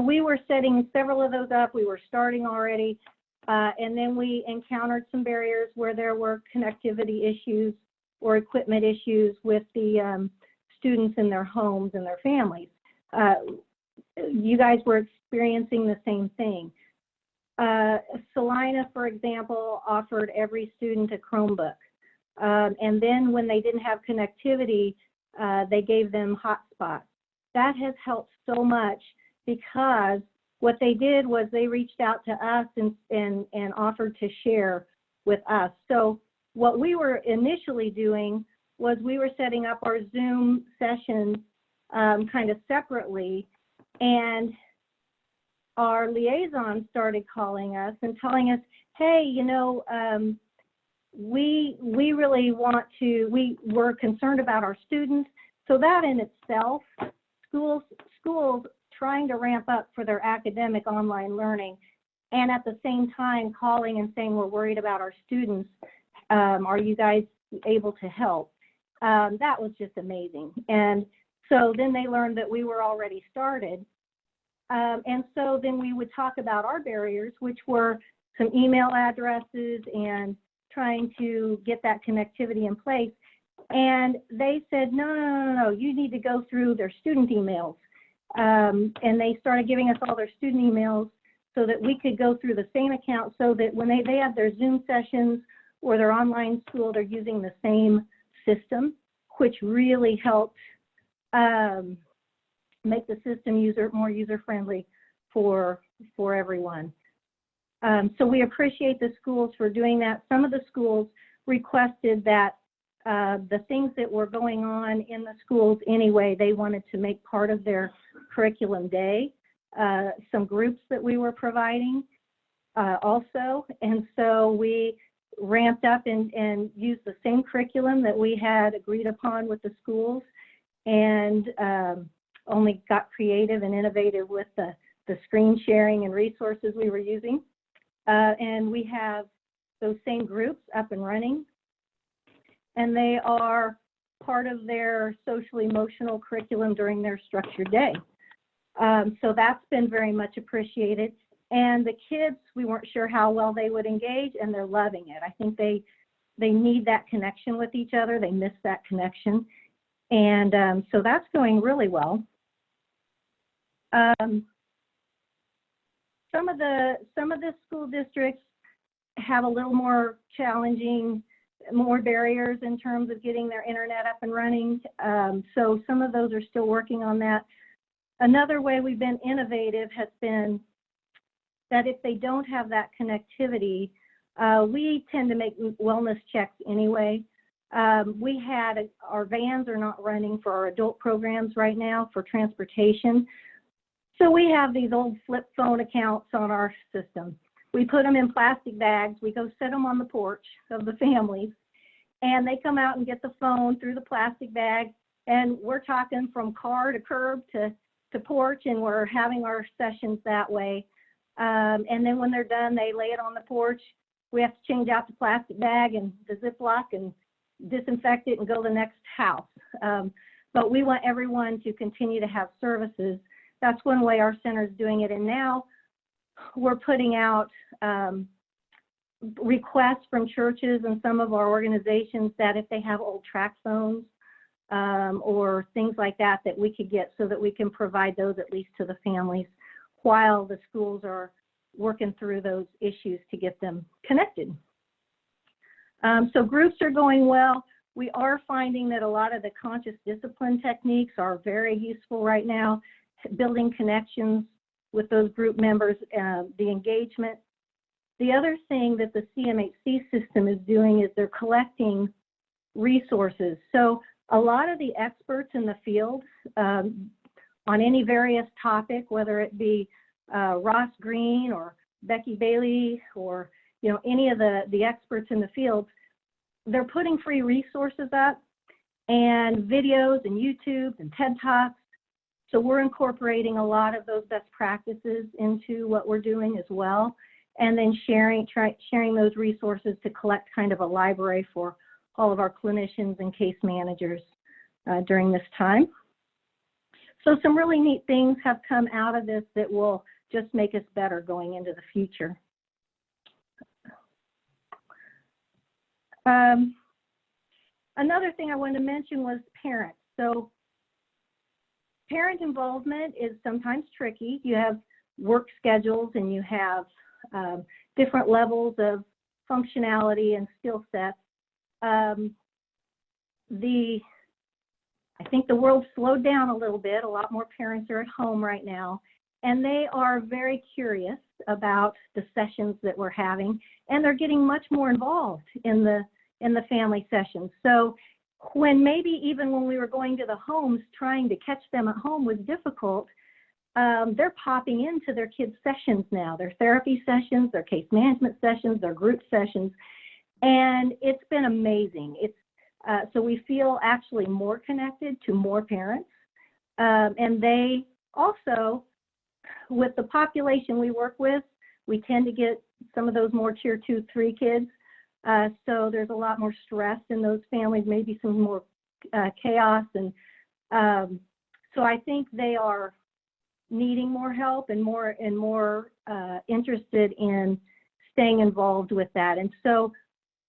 we were setting several of those up. We were starting already. And then we encountered some barriers where there were connectivity issues or equipment issues with the students in their homes and their families. You guys were experiencing the same thing. Salina, for example, offered every student a Chromebook. And then when they didn't have connectivity, they gave them hotspots. That has helped so much, because what they did was they reached out to us and offered to share with us. So what we were initially doing was we were setting up our Zoom sessions kind of separately. And our liaison started calling us and telling us, hey, you know, we really want to, we're concerned about our students. So that in itself, schools trying to ramp up for their academic online learning, and at the same time calling and saying, we're worried about our students. Are you guys able to help? That was just amazing. And so then they learned that we were already started. And so then we would talk about our barriers, which were some email addresses and trying to get that connectivity in place. And they said, no, you need to go through their student emails. And they started giving us all their student emails so that we could go through the same account, so that when they have their Zoom sessions or their online school, they're using the same system, which really helped make the system more user-friendly for everyone. So we appreciate the schools for doing that. Some of the schools requested that the things that were going on in the schools anyway, they wanted to make part of their curriculum day. Some groups that we were providing also. And so we ramped up and used the same curriculum that we had agreed upon with the schools, and only got creative and innovative with the screen sharing and resources we were using. And we have those same groups up and running, and they are part of their social emotional curriculum during their structured day. So that's been very much appreciated. And the kids, we weren't sure how well they would engage, and they're loving it. I think they need that connection with each other. They miss that connection. And so that's going really well. Some of the school districts have a little more challenging, more barriers in terms of getting their internet up and running. So some of those are still working on that. Another way we've been innovative has been that if they don't have that connectivity, we tend to make wellness checks anyway. Our vans are not running for our adult programs right now for transportation. So we have these old flip phone accounts on our system. We put them in plastic bags. We go set them on the porch of the families, and they come out and get the phone through the plastic bag, and we're talking from car to curb to porch, and we're having our sessions that way. And then when they're done, they lay it on the porch. We have to change out the plastic bag and the Ziploc and disinfect it and go to the next house. But we want everyone to continue to have services. That's one way our center is doing it. And now we're putting out requests from churches and some of our organizations that if they have old track phones or things like that, that we could get, so that we can provide those at least to the families while the schools are working through those issues to get them connected. So groups are going well. We are finding that a lot of the conscious discipline techniques are very useful right now, building connections with those group members, the engagement. The other thing that the CMHC system is doing is they're collecting resources. So a lot of the experts in the field on any various topic, whether it be Ross Green or Becky Bailey or any of the experts in the field, they're putting free resources up and videos and YouTube and TED Talks. So we're incorporating a lot of those best practices into what we're doing as well, and then sharing those resources to collect kind of a library for all of our clinicians and case managers during this time. So some really neat things have come out of this that will just make us better going into the future. Another thing I wanted to mention was parents. So parent involvement is sometimes tricky. You have work schedules and you have different levels of functionality and skill sets. I think the world slowed down a little bit. A lot more parents are at home right now, and they are very curious about the sessions that we're having, and they're getting much more involved in the family sessions. So when maybe even when we were going to the homes, trying to catch them at home was difficult, they're popping into their kids' sessions now, their therapy sessions, their case management sessions, their group sessions, and it's been amazing. So we feel actually more connected to more parents, and they also, with the population we work with, we tend to get some of those more tier 2, 3 kids. So there's a lot more stress in those families, maybe some more chaos. And so I think they are needing more help and more interested in staying involved with that. And so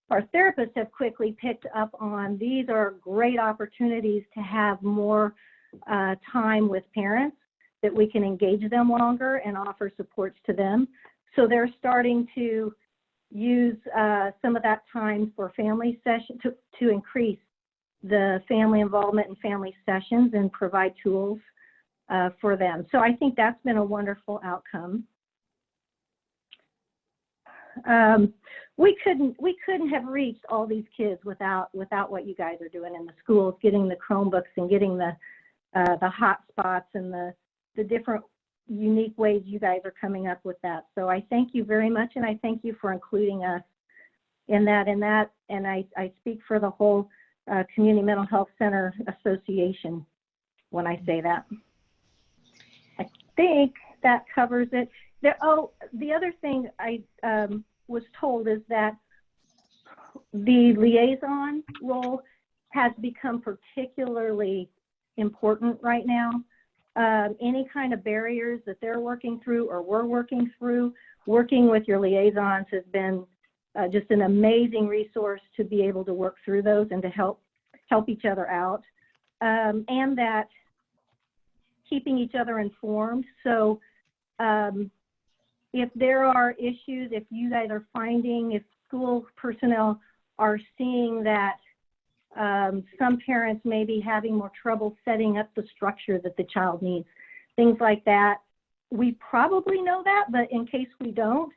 our therapists have quickly picked up on these are great opportunities to have more time with parents, that we can engage them longer and offer supports to them. So they're starting to use some of that time for family session to increase the family involvement in family sessions and provide tools for them. So I think that's been a wonderful outcome. We couldn't have reached all these kids without what you guys are doing in the schools, getting the Chromebooks and getting the hotspots and the different unique ways you guys are coming up with that. So I thank you very much, and I thank you for including us in that. And I speak for the whole Community Mental Health Center Association when I say that. I think that covers it. The other thing I was told is that the liaison role has become particularly important right now. Any kind of barriers that they're working through or we're working through, working with your liaisons has been just an amazing resource to be able to work through those and to help each other out, and that keeping each other informed. So if there are issues, if you guys are finding, if school personnel are seeing that some parents may be having more trouble setting up the structure that the child needs, things like that. We probably know that, but in case we don't,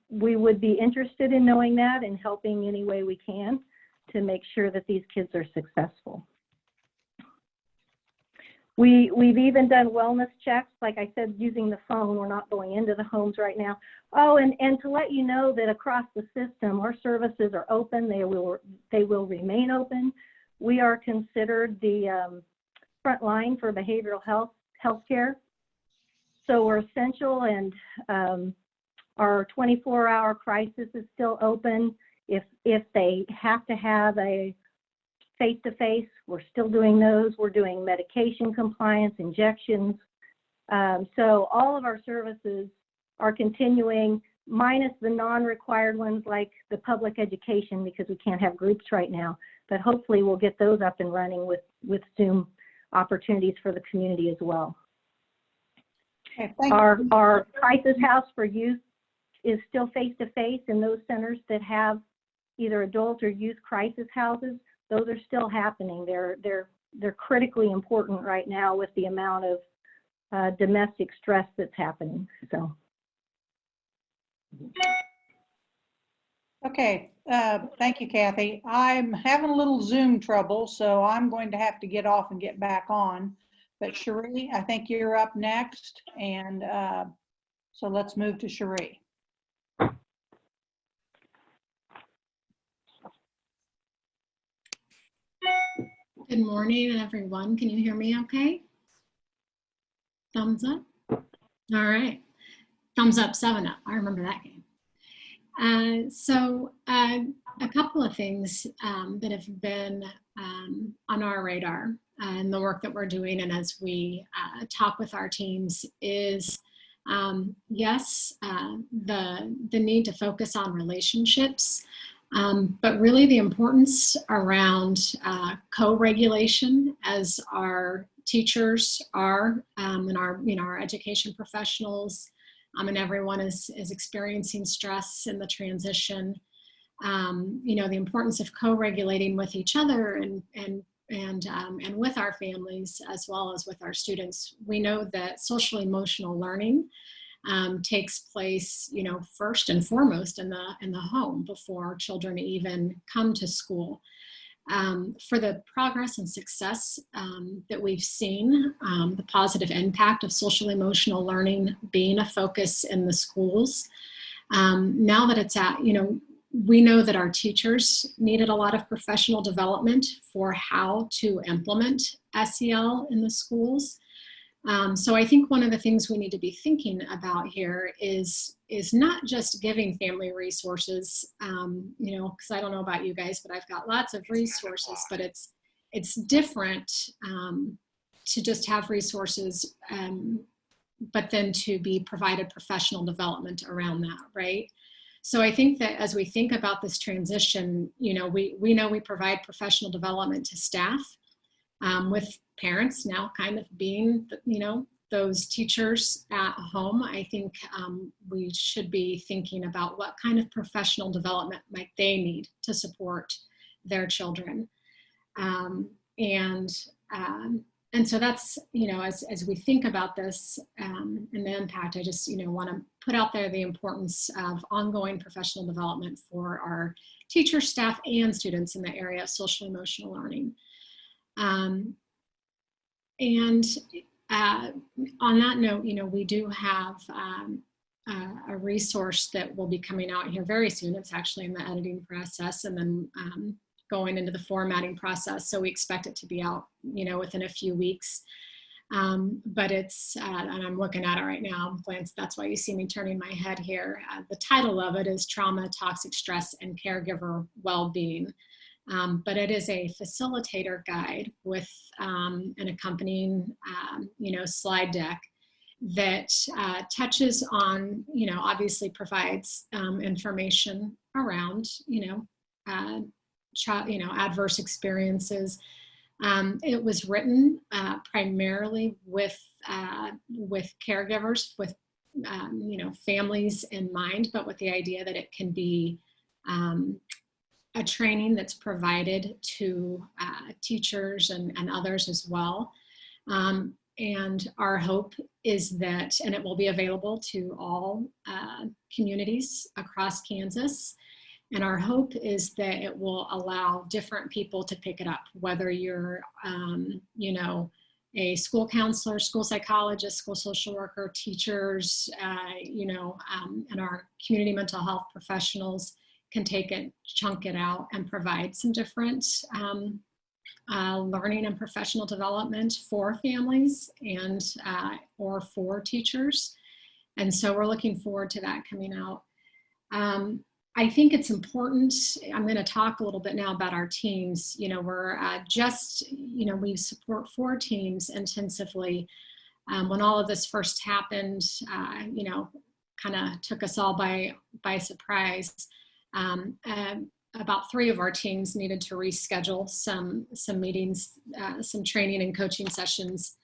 we would be interested in knowing that and helping any way we can to make sure that these kids are successful. We've even done wellness checks, like I said, using the phone. We're not going into the homes right now. Oh, and to let you know that across the system, our services are open. They will remain open. We are considered the front line for behavioral healthcare. So we're essential, and our 24-hour crisis is still open. If they have to have a face-to-face, we're still doing those. We're doing medication compliance, injections. So all of our services are continuing, minus the non-required ones like the public education, because we can't have groups right now. But hopefully we'll get those up and running with Zoom opportunities for the community as well. Okay, thank you. Our crisis house for youth is still face-to-face in those centers that have either adult or youth crisis houses. Those are still happening. They're critically important right now with the amount of domestic stress that's happening. So. Okay, thank you, Kathy. I'm having a little Zoom trouble, so I'm going to have to get off and get back on. But Cherie, I think you're up next, and so let's move to Cherie. Good morning, everyone. Can you hear me okay? Thumbs up? All right. Thumbs up, 7 up. I remember that game. So a couple of things that have been on our radar and the work that we're doing, and as we talk with our teams, is yes, the need to focus on relationships, but really the importance around co-regulation, as our teachers are and our education professionals and everyone is experiencing stress in the transition. The importance of co-regulating with each other and with our families as well as with our students. We know that social emotional learning takes place, first and foremost in the home before children even come to school. For the progress and success that we've seen, the positive impact of social emotional learning being a focus in the schools. Now that it's at, we know that our teachers needed a lot of professional development for how to implement SEL in the schools. So I think one of the things we need to be thinking about here is not just giving family resources, because I don't know about you guys, but I've got lots of resources, but it's different to just have resources, but then to be provided professional development around that, right? So I think that as we think about this transition, we know we provide professional development to staff, with parents now kind of being, those teachers at home. I think we should be thinking about what kind of professional development might they need to support their children. And so that's, as we think about this and the impact, I just, want to put out there the importance of ongoing professional development for our teachers, staff, and students in the area of social emotional learning. And on that note, we do have a resource that will be coming out here very soon. It's actually in the editing process and then going into the formatting process. So we expect it to be out, within a few weeks. But it's, and I'm looking at it right now, that's why you see me turning my head here. The title of it is Trauma, Toxic Stress, and Caregiver Wellbeing. But it is a facilitator guide with an accompanying, slide deck that touches on, obviously provides information around, adverse experiences. It was written primarily with caregivers, with families in mind, but with the idea that it can be a training that's provided to teachers and others as well. And our hope is that, and it will be available to all communities across Kansas. And our hope is that it will allow different people to pick it up, whether you're, a school counselor, school psychologist, school social worker, teachers, and our community mental health professionals can take it, chunk it out, and provide some different learning and professional development for families and or for teachers. And so we're looking forward to that coming out. I think it's important, I'm going to talk a little bit now about our teams. We're we support 4 teams intensively. When all of this first happened, kind of took us all by surprise. About 3 of our teams needed to reschedule some meetings, some training and coaching sessions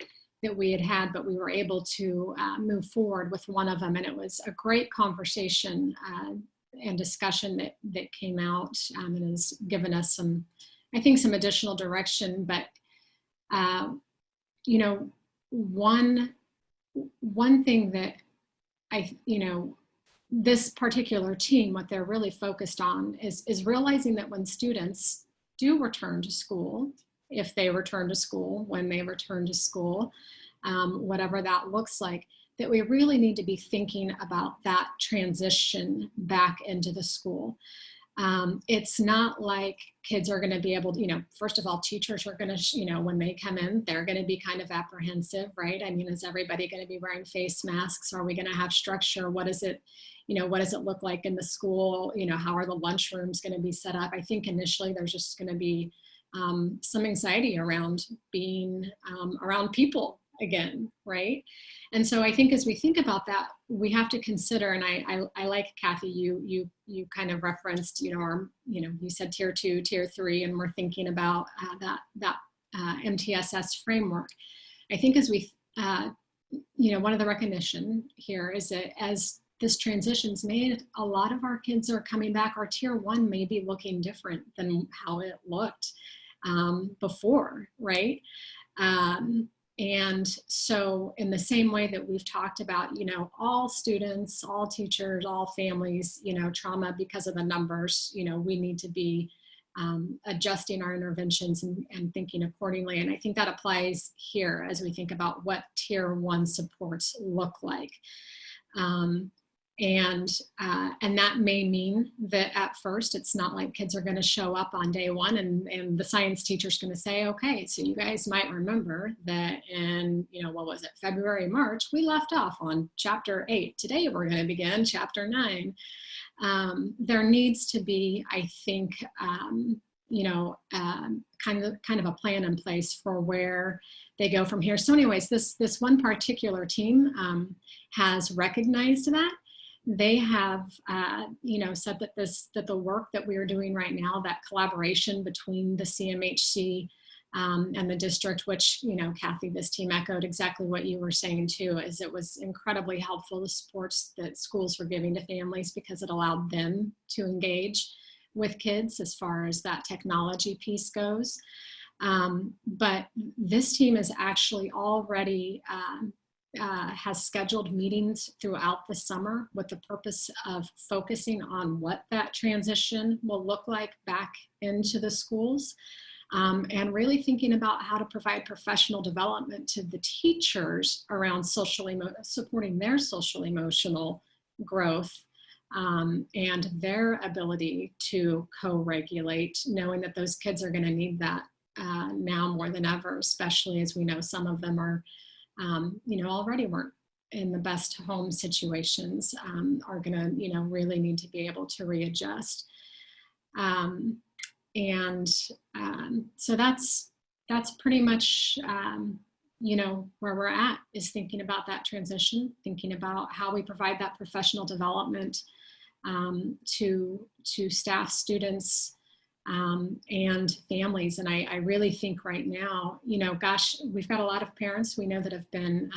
that we had, but we were able to move forward with one of them. And it was a great conversation and discussion that came out and has given us some additional direction. But, one thing that this particular team, what they're really focused on is realizing that when students do return to school, if they return to school, when they return to school, whatever that looks like, that we really need to be thinking about that transition back into the school. It's not like kids are going to be able to, first of all, teachers are going to, when they come in, they're going to be kind of apprehensive, right? I mean, is everybody going to be wearing face masks? Are we going to have structure? What is it? What does it look like in the school? How are the lunchrooms going to be set up? I think initially there's just going to be some anxiety around being around people again, right? And so I think as we think about that, we have to consider, and I like, Kathy, you kind of referenced, you said tier 2, tier 3, and we're thinking about that MTSS framework. I think as we, one of the recognition here is that as this transition's made, a lot of our kids are coming back. Our tier 1 may be looking different than how it looked before, right? And so in the same way that we've talked about, all students, all teachers, all families, trauma because of the numbers, we need to be adjusting our interventions and thinking accordingly. And I think that applies here as we think about what tier 1 supports look like. And that may mean that at first it's not like kids are going to show up on day 1 and the science teacher's going to say, okay, so you guys might remember that in, what was it, February, March, we left off on chapter 8. Today we're going to begin chapter 9. There needs to be, I think, kind of a plan in place for where they go from here. So anyways, this one particular team has recognized that. They have, said that the work that we are doing right now, that collaboration between the CMHC and the district, which, Kathy, this team echoed exactly what you were saying too, is it was incredibly helpful, the supports that schools were giving to families, because it allowed them to engage with kids as far as that technology piece goes. But this team is actually already has scheduled meetings throughout the summer with the purpose of focusing on what that transition will look like back into the schools, and really thinking about how to provide professional development to the teachers around supporting their social emotional growth, and their ability to co-regulate, knowing that those kids are going to need that now more than ever, especially as we know some of them are already weren't in the best home situations, are going to, really need to be able to readjust. So that's pretty much, where we're at, is thinking about that transition, thinking about how we provide that professional development to staff, students, and families. And I really think right now, we've got a lot of parents we know that have been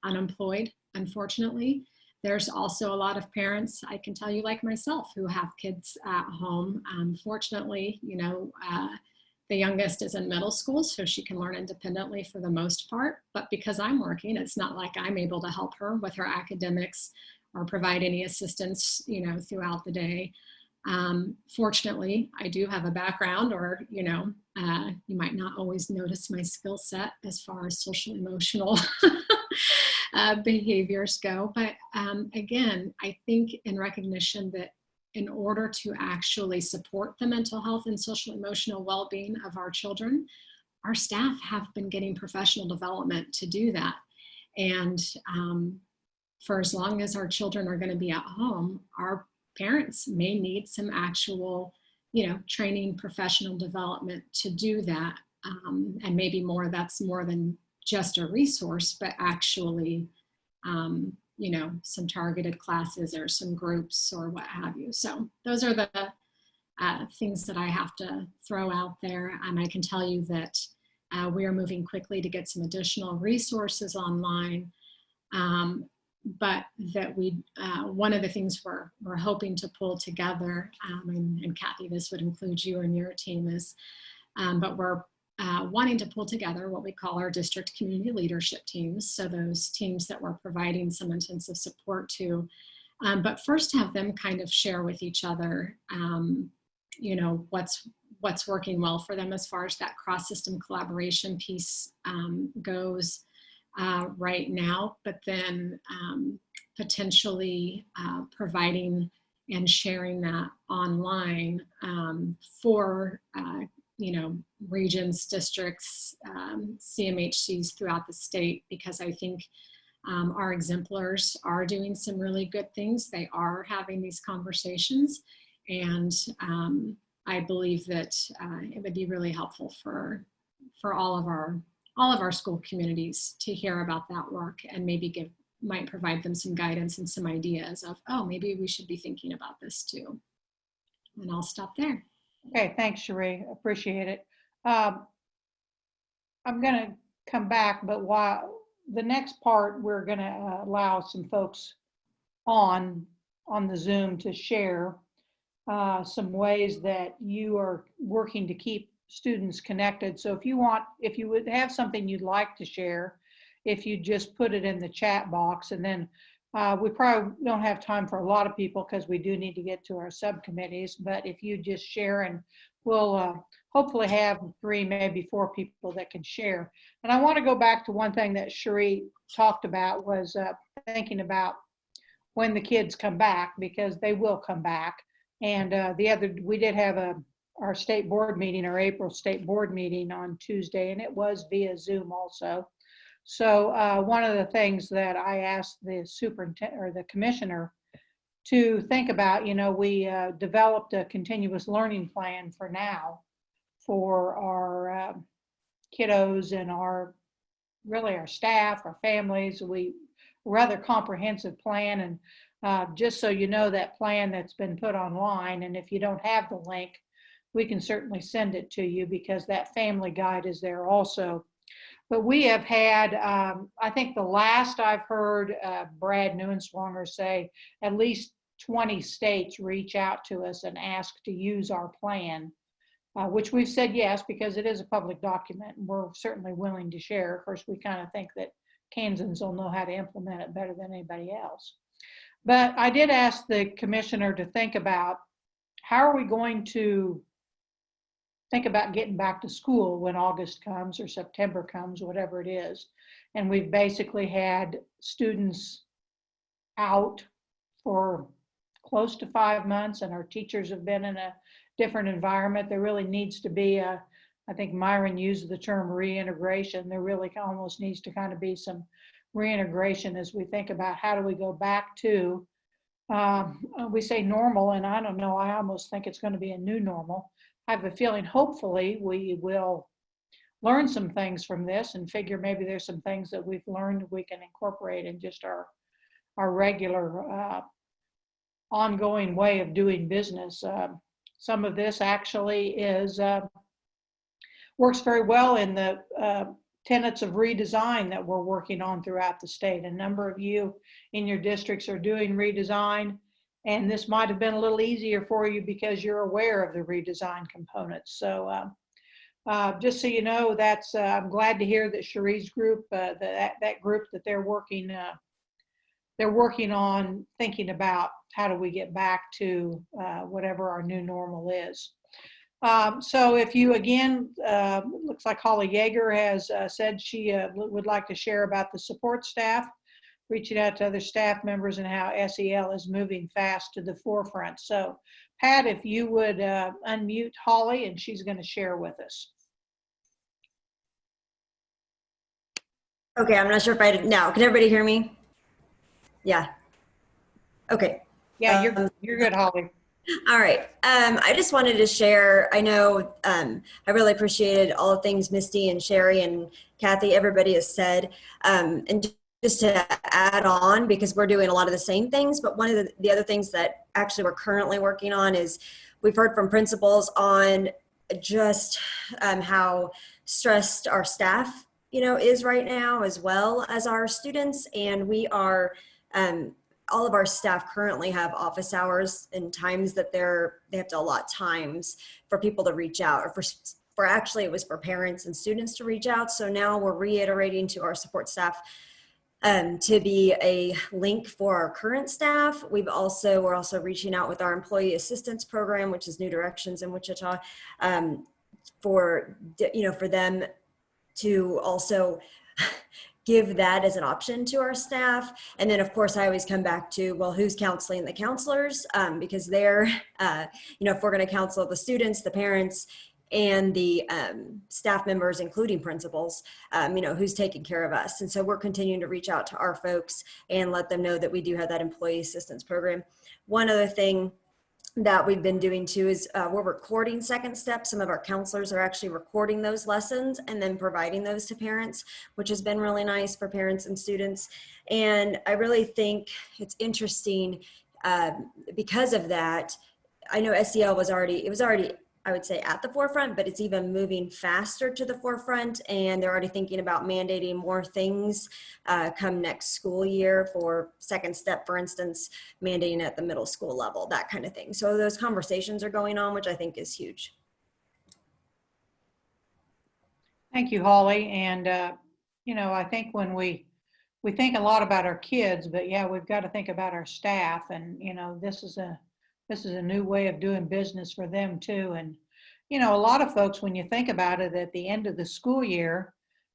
unemployed, unfortunately. There's also a lot of parents, I can tell you, like myself, who have kids at home. Fortunately, the youngest is in middle school, so she can learn independently for the most part. But because I'm working, it's not like I'm able to help her with her academics or provide any assistance, throughout the day. Fortunately, I do have a background, or, you might not always notice my skill set as far as social emotional behaviors go. But again, I think in recognition that in order to actually support the mental health and social emotional well-being of our children, our staff have been getting professional development to do that. And for as long as our children are going to be at home, our parents may need some actual, training, professional development to do that. And maybe that's more than just a resource, but actually, some targeted classes or some groups or what have you. So those are the things that I have to throw out there. And I can tell you that we are moving quickly to get some additional resources online. But that one of the things we're hoping to pull together, and Kathy, this would include you and your team, is, but we're wanting to pull together what we call our district community leadership teams. So those teams that we're providing some intensive support to, but first have them kind of share with each other, what's working well for them as far as that cross-system collaboration piece goes. Right now, but then potentially providing and sharing that online for regions, districts, CMHCs throughout the state, because I think our exemplars are doing some really good things. They are having these conversations, and I believe that it would be really helpful for all of our school communities to hear about that work, and maybe might provide them some guidance and some ideas of, oh, maybe we should be thinking about this too. And I'll stop there. Okay, thanks, Cherie. Appreciate it. I'm going to come back, but while the next part, we're going to allow some folks on the Zoom to share some ways that you are working to keep students connected. So if you would have something you'd like to share, if you just put it in the chat box, and then We probably don't have time for a lot of people because we do need to get to our subcommittees, but if you just share, and we'll hopefully have 3, maybe 4 people that can share. And I want to go back to one thing that Cherie talked about was thinking about when the kids come back, because they will come back. And we did have our state board meeting, our April state board meeting on Tuesday, and it was via Zoom also. So one of the things that I asked the superintendent or the commissioner to think about, we developed a continuous learning plan for now for our kiddos and really our staff, our families. We rather comprehensive plan, and just so you know, that plan that's been put online, and if you don't have the link, we can certainly send it to you because that family guide is there also. But we have had, I think the last I've heard Brad Neuenswanger say, at least 20 states reach out to us and ask to use our plan, which we've said yes, because it is a public document and we're certainly willing to share. Of course, we kind of think that Kansans will know how to implement it better than anybody else. But I did ask the commissioner to think about how are we going to think about getting back to school when August comes or September comes, whatever it is. And we've basically had students out for close to 5 months, and our teachers have been in a different environment. There really needs to be I think Myron used the term reintegration. There really almost needs to kind of be some reintegration as we think about how do we go back to, we say normal, and I don't know, I almost think it's going to be a new normal. I have a feeling hopefully we will learn some things from this and figure maybe there's some things that we've learned we can incorporate in just our regular ongoing way of doing business. Some of this actually works very well in the tenets of redesign that we're working on throughout the state. A number of you in your districts are doing redesign, and this might have been a little easier for you because you're aware of the redesign components. So just so you know, that's I'm glad to hear that Cherie's group, that group, that they're working on thinking about how do we get back to whatever our new normal is. So if you, again, looks like Holly Yeager has said she would like to share about the support staff, reaching out to other staff members and how SEL is moving fast to the forefront. So Pat, if you would unmute Holly, and she's going to share with us. Okay, I'm not sure if I did now. Can everybody hear me? Yeah. Okay. Yeah, you're good, Holly. All right. I just wanted to share, I know I really appreciated all the things Misty and Sherry and Kathy, everybody has said. And just to add on, because we're doing a lot of the same things, but one of the other things that actually we're currently working on is we've heard from principals on just how stressed our staff, is right now, as well as our students. And we are, all of our staff currently have office hours and times that they have to allot times for people to reach out, or for actually it was for parents and students to reach out. So now we're reiterating to our support staff to be a link for our current staff. We're also reaching out with our employee assistance program, which is New Directions in Wichita, for them to also give that as an option to our staff. And then of course I always come back to, well, who's counseling the counselors? Because they're, if we're going to counsel the students, the parents, and the staff members, including principals, who's taking care of us. And so we're continuing to reach out to our folks and let them know that we do have that employee assistance program. One other thing that we've been doing too is we're recording Second Step. Some of our counselors are actually recording those lessons and then providing those to parents, which has been really nice for parents and students. And I really think it's interesting because of that. I know SEL was already, I would say, at the forefront, but it's even moving faster to the forefront, and they're already thinking about mandating more things come next school year for Second Step, for instance, mandating at the middle school level, that kind of thing. So those conversations are going on, which I think is huge. Thank you, Holly. And, I think when we we think a lot about our kids, but yeah, we've got to think about our staff. And, this is a new way of doing business for them too. And, a lot of folks, when you think about it, at the end of the school year,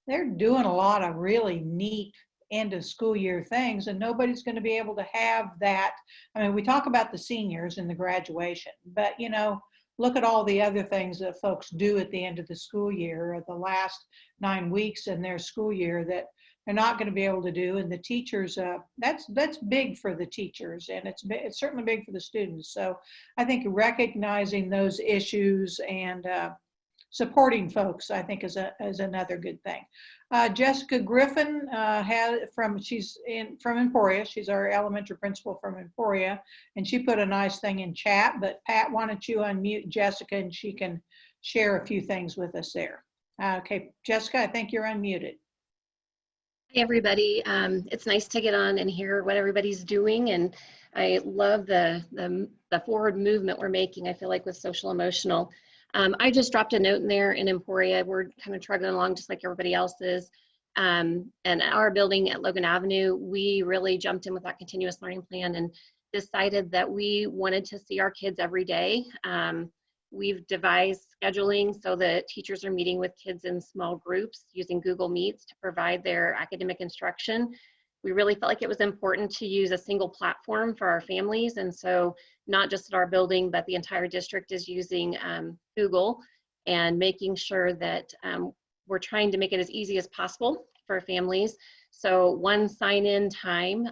they're doing a lot of really neat end of school year things, and nobody's going to be able to have that. I mean, we talk about the seniors and the graduation, but look at all the other things that folks do at the end of the school year, or the last 9 weeks in their school year, that they're not going to be able to do. And the teachers, that's big for the teachers, and it's certainly big for the students. So I think recognizing those issues and supporting folks, I think, is another good thing. Jessica Griffin she's from Emporia. She's our elementary principal from Emporia, and she put a nice thing in chat. But Pat, why don't you unmute Jessica, and she can share a few things with us there. Okay, Jessica, I think you're unmuted. Hey everybody, it's nice to get on and hear what everybody's doing, and I love the forward movement we're making, I feel like, with social emotional. I just dropped a note in there in Emporia. We're kind of trugging along just like everybody else is. And our building at Logan Avenue, we really jumped in with that continuous learning plan and decided that we wanted to see our kids every day. We've devised scheduling so that teachers are meeting with kids in small groups using Google Meets to provide their academic instruction. We really felt like it was important to use a single platform for our families. And so not just at our building, but the entire district is using Google, and making sure that we're trying to make it as easy as possible for families. So one sign-in time,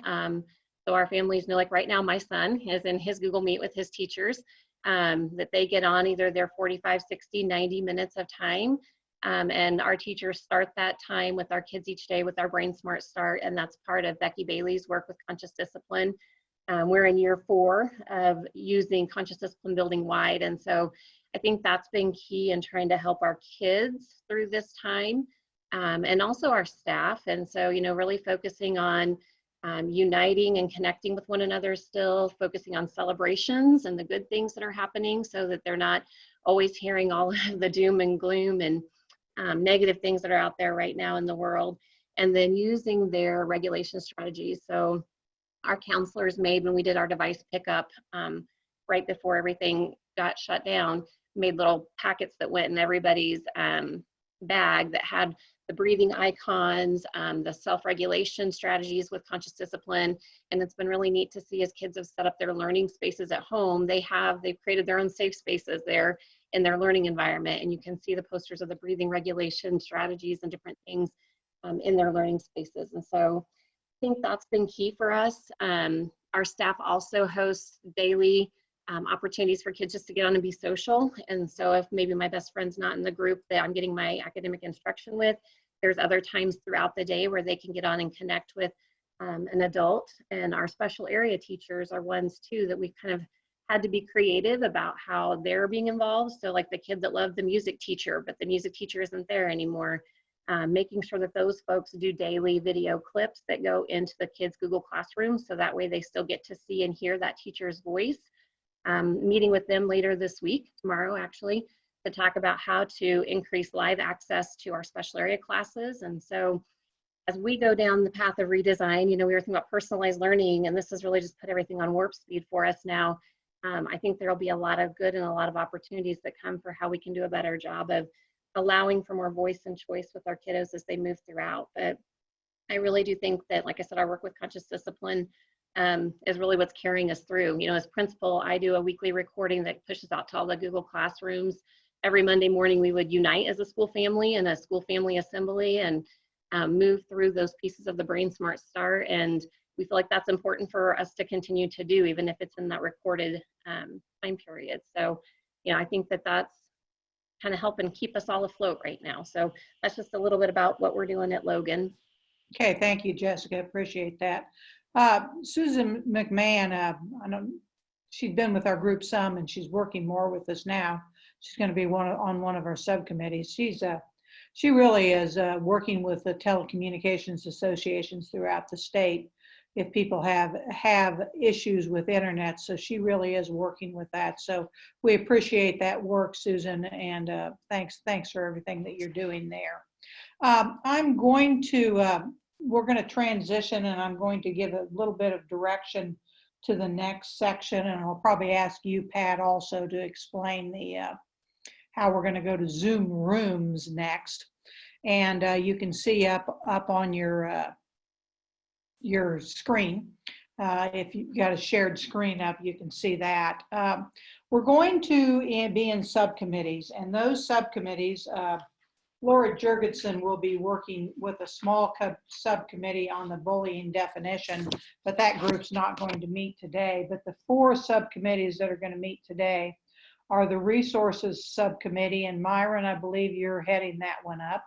so our families know, like right now, my son is in his Google Meet with his teachers, that they get on either their 45, 60, 90 minutes of time. And our teachers start that time with our kids each day with our Brain Smart Start, and that's part of Becky Bailey's work with Conscious Discipline. We're in year 4 of using Conscious Discipline building wide, and so I think that's been key in trying to help our kids through this time, and also our staff. And so, really focusing on uniting and connecting with one another, still focusing on celebrations and the good things that are happening, so that they're not always hearing all of the doom and gloom and negative things that are out there right now in the world, and then using their regulation strategies. So our counselors made, when we did our device pickup right before everything got shut down, made little packets that went in everybody's bag that had the breathing icons, the self-regulation strategies with Conscious Discipline. And it's been really neat to see, as kids have set up their learning spaces at home, they've created their own safe spaces there in their learning environment. And you can see the posters of the breathing regulation strategies and different things in their learning spaces. And so I think that's been key for us. Our staff also hosts daily opportunities for kids just to get on and be social. And so if maybe my best friend's not in the group that I'm getting my academic instruction with, there's other times throughout the day where they can get on and connect with an adult. And our special area teachers are ones too that we've kind of had to be creative about how they're being involved. So like the kid that loved the music teacher, but the music teacher isn't there anymore. Making sure that those folks do daily video clips that go into the kids' Google Classroom, so that way they still get to see and hear that teacher's voice. Meeting with them later this week, tomorrow actually, to talk about how to increase live access to our special area classes. And so as we go down the path of redesign, we were thinking about personalized learning, and this has really just put everything on warp speed for us now. I think there'll be a lot of good and a lot of opportunities that come for how we can do a better job of allowing for more voice and choice with our kiddos as they move throughout. But I really do think that, like I said, our work with Conscious Discipline is really what's carrying us through. As principal, I do a weekly recording that pushes out to all the Google Classrooms. Every Monday morning, we would unite as a school family in a school family assembly and move through those pieces of the Brain Smart Start. And we feel like that's important for us to continue to do, even if it's in that recorded time period. So, I think that that's kind of helping keep us all afloat right now. So that's just a little bit about what we're doing at Logan. Okay, thank you, Jessica. Appreciate that. Susan McMahon, I know she's been with our group some, and she's working more with us now. She's going to be on one of our subcommittees. She really is working with the telecommunications associations throughout the state if people have issues with internet. So she really is working with that. So we appreciate that work, Susan, and thanks for everything that you're doing there. I'm going to we're going to transition, and I'm going to give a little bit of direction to the next section, and I'll probably ask you, Pat, also to explain the how we're going to go to Zoom rooms next. And you can see up on your screen. If you've got a shared screen up, you can see that. We're going to be in subcommittees, and those subcommittees, Laura Jurgensen will be working with a small subcommittee on the bullying definition, but that group's not going to meet today. But the 4 subcommittees that are going to meet today are the resources subcommittee, and Myron, I believe you're heading that one up.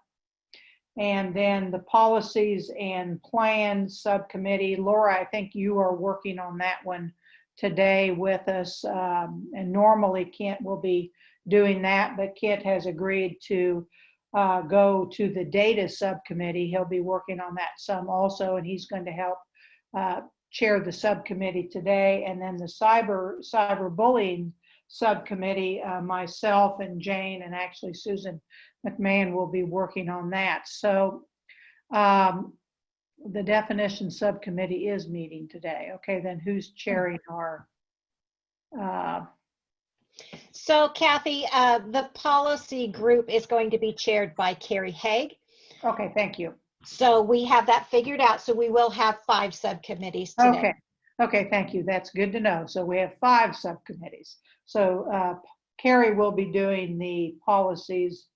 And then the policies and plans subcommittee, Laura, I think you are working on that one today with us. And normally Kent will be doing that, but Kent has agreed to go to the data subcommittee. He'll be working on that some also, and he's going to help chair the subcommittee today. And then the cyberbullying subcommittee, myself and Jane and actually Susan McMahon will be working on that. So the definition subcommittee is meeting today. Okay, then who's chairing our So Kathy, the policy group is going to be chaired by Carrie Haig. Okay, thank you. So we have that figured out. So we will have 5 subcommittees today. Okay, thank you. That's good to know. So we have 5 subcommittees. So Carrie will be doing the policies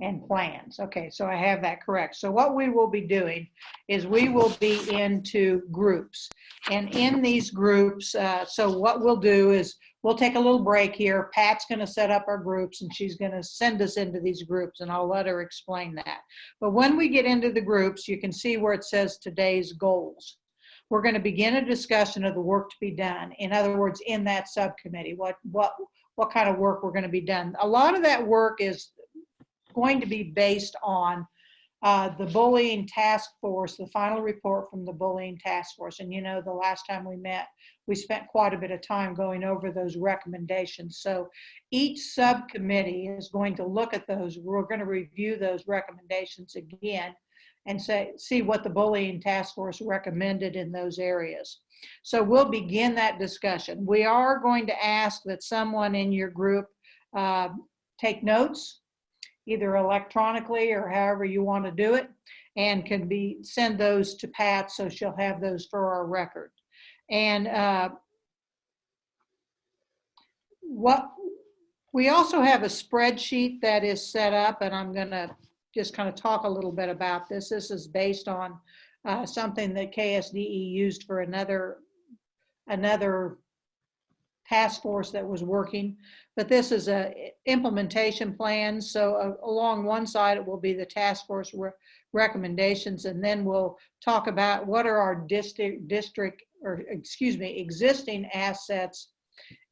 and plans. Okay, so I have that correct. So what we will be doing is we will be into groups. And in these groups, so what we'll do is we'll take a little break here. Pat's going to set up our groups, and she's going to send us into these groups, and I'll let her explain that. But when we get into the groups, you can see where it says today's goals. We're going to begin a discussion of the work to be done. In other words, in that subcommittee, what kind of work we're going to be done. A lot of that work is going to be based on the bullying task force, the final report from the bullying task force. And you know, the last time we met, we spent quite a bit of time going over those recommendations. So each subcommittee is going to look at those. We're going to review those recommendations again and see what the bullying task force recommended in those areas. So we'll begin that discussion. We are going to ask that someone in your group take notes, either electronically or however you want to do it, and send those to Pat so she'll have those for our record. And we also have a spreadsheet that is set up, and I'm going to just kind of talk a little bit about this. This is based on something that KSDE used for another task force that was working, but this is a implementation plan. So along one side, it will be the task force recommendations, and then we'll talk about what are our existing assets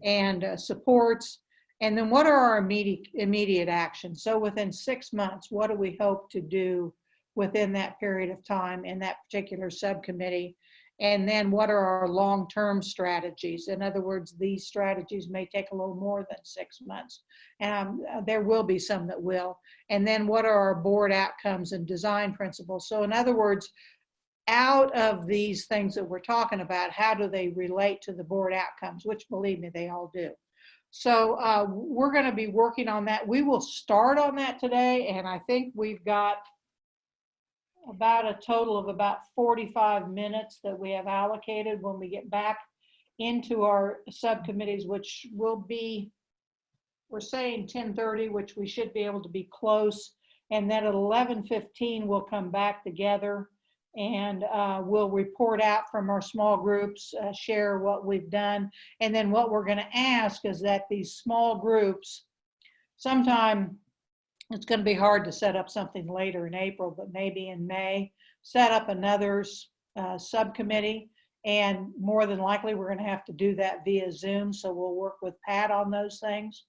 and supports, and then what are our immediate actions. So within 6 months, what do we hope to do within that period of time in that particular subcommittee? And then what are our long-term strategies? In other words, these strategies may take a little more than 6 months. There will be some that will. And then what are our board outcomes and design principles? So in other words, out of these things that we're talking about, how do they relate to the board outcomes, which believe me, they all do. So we're going to be working on that. We will start on that today, and I think we've got about a total of about 45 minutes that we have allocated when we get back into our subcommittees, which will be, we're saying 10:30, which we should be able to be close. And then at 11:15, we'll come back together and we'll report out from our small groups, share what we've done. And then what we're going to ask is that these small groups, sometime it's going to be hard to set up something later in April, but maybe in May, set up another subcommittee. And more than likely, we're going to have to do that via Zoom. So we'll work with Pat on those things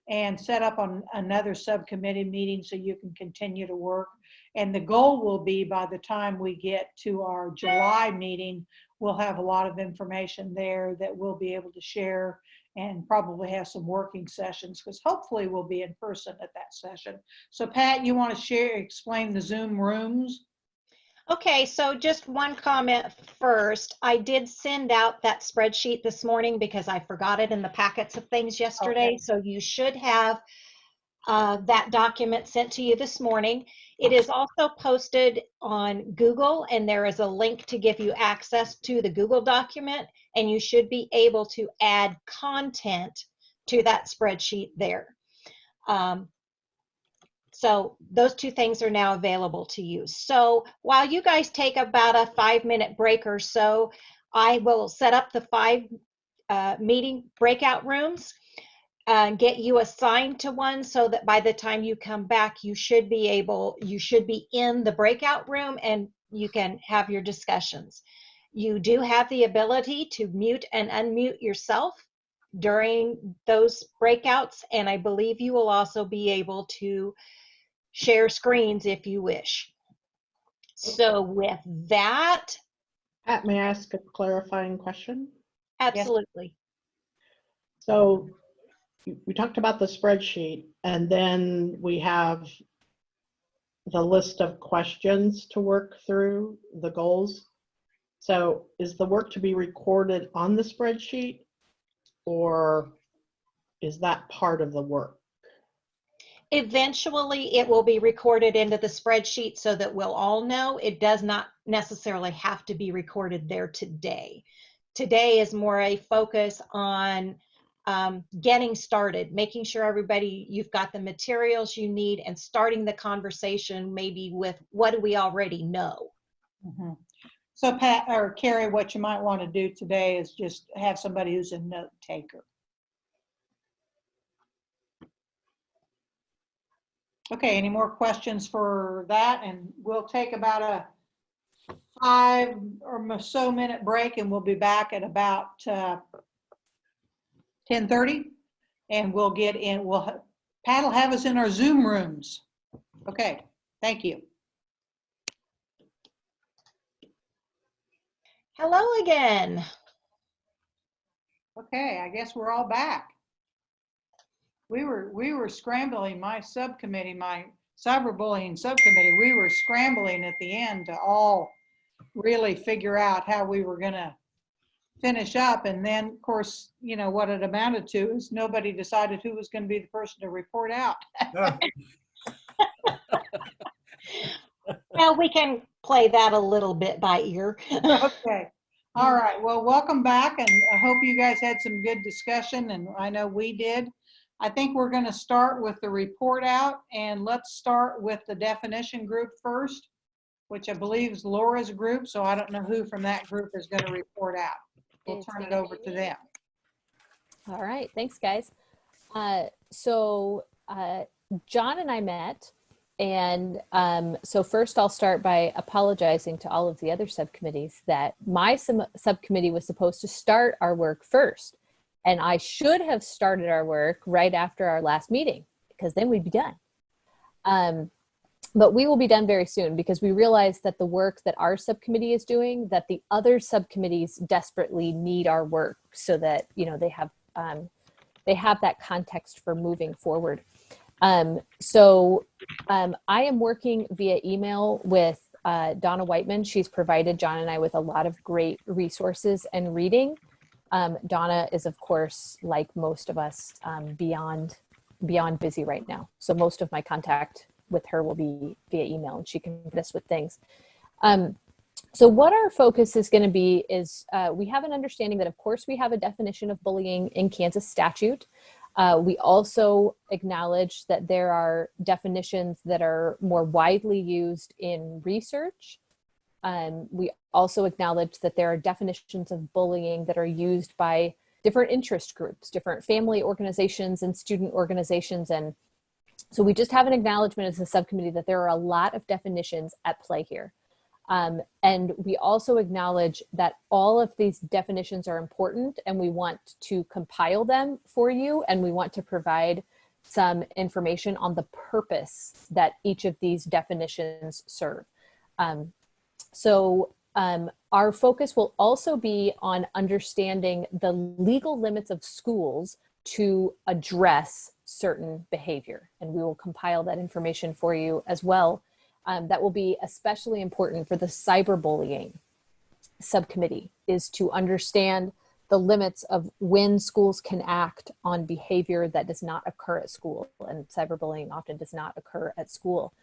and set up on another subcommittee meeting so you can continue to work. And the goal will be by the time we get to our July meeting, we'll have a lot of information there that we'll be able to share and probably have some working sessions, because hopefully we'll be in person at that session. So Pat, you want to explain the Zoom rooms? Okay, so just one comment first. I did send out that spreadsheet this morning because I forgot it in the packets of things yesterday. Okay. So you should have that document sent to you this morning. It is also posted on Google, and there is a link to give you access to the Google document, and you should be able to add content to that spreadsheet there. So those two things are now available to you. So while you guys take about a 5-minute break or so, I will set up the 5 meeting breakout rooms, get you assigned to one so that by the time you come back, you should be in the breakout room and you can have your discussions. You do have the ability to mute and unmute yourself during those breakouts, and I believe you will also be able to share screens if you wish. So with that, Pat, may I ask a clarifying question? absolutely. So we talked about the spreadsheet, and then we have the list of questions to work through, the goals. So is the work to be recorded on the spreadsheet, or is that part of the work? Eventually, it will be recorded into the spreadsheet so that we'll all know. It does not necessarily have to be recorded there today. Today is more a focus on getting started, making sure you've got the materials you need, and starting the conversation maybe with what do we already know. Mhm. So Pat or Carrie, what you might want to do today is just have somebody who's a note taker. Okay, any more questions for that? And we'll take about a 5 or so minute break, and we'll be back at about 10:30, and we'll get in. Pat will have us in our Zoom rooms. Okay, thank you. Hello again. Okay, I guess we're all back. We were scrambling, my subcommittee, my cyberbullying subcommittee, we were scrambling at the end to all really figure out how we were going to finish up. And then, of course, you know, what it amounted to is nobody decided who was going to be the person to report out. Well, we can play that a little bit by ear. Okay. All right. Well, welcome back. And I hope you guys had some good discussion. And I know we did. I think we're going to start with the report out. And let's start with the definition group first, which I believe is Laura's group. So I don't know who from that group is going to report out. We'll turn it over to them. All right. Thanks, guys. John and I met. And so first I'll start by apologizing to all of the other subcommittees that my subcommittee was supposed to start our work first. And I should have started our work right after our last meeting, because then we'd be done. But we will be done very soon, because we realize that the work that our subcommittee is doing, that the other subcommittees desperately need our work so that, you know, they have that context for moving forward. I am working via email with Donna Whiteman. She's provided John and I with a lot of great resources and reading. Donna is, of course, like most of us, beyond busy right now. So most of my contact with her will be via email, and she can hit us with things. So what our focus is going to be is we have an understanding that, of course, we have a definition of bullying in Kansas statute. We also acknowledge that there are definitions that are more widely used in research. We also acknowledge that there are definitions of bullying that are used by different interest groups, different family organizations and student organizations. And so we just have an acknowledgement as a subcommittee that there are a lot of definitions at play here. And we also acknowledge that all of these definitions are important, and we want to compile them for you, and we want to provide some information on the purpose that each of these definitions serve. Our focus will also be on understanding the legal limits of schools to address certain behavior, and we will compile that information for you as well. that will be especially important for the cyberbullying subcommittee, is to understand the limits of when schools can act on behavior that does not occur at school, and cyberbullying often does not occur at school.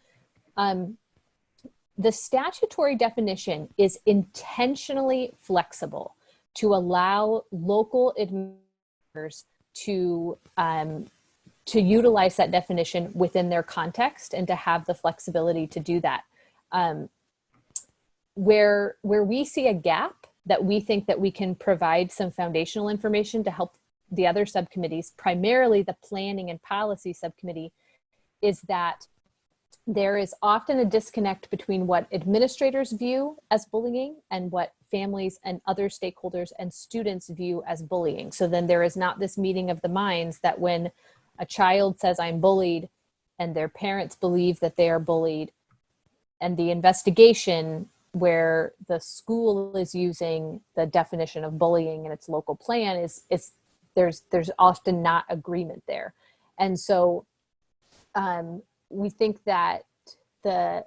The statutory definition is intentionally flexible to allow local administrators to utilize that definition within their context and to have the flexibility to do that. Where we see a gap that we think that we can provide some foundational information to help the other subcommittees, primarily the planning and policy subcommittee, is that there is often a disconnect between what administrators view as bullying and what families and other stakeholders and students view as bullying. So then there is not this meeting of the minds that when a child says I'm bullied and their parents believe that they are bullied, and the investigation where the school is using the definition of bullying in its local plan is there's often not agreement there. And so we think that the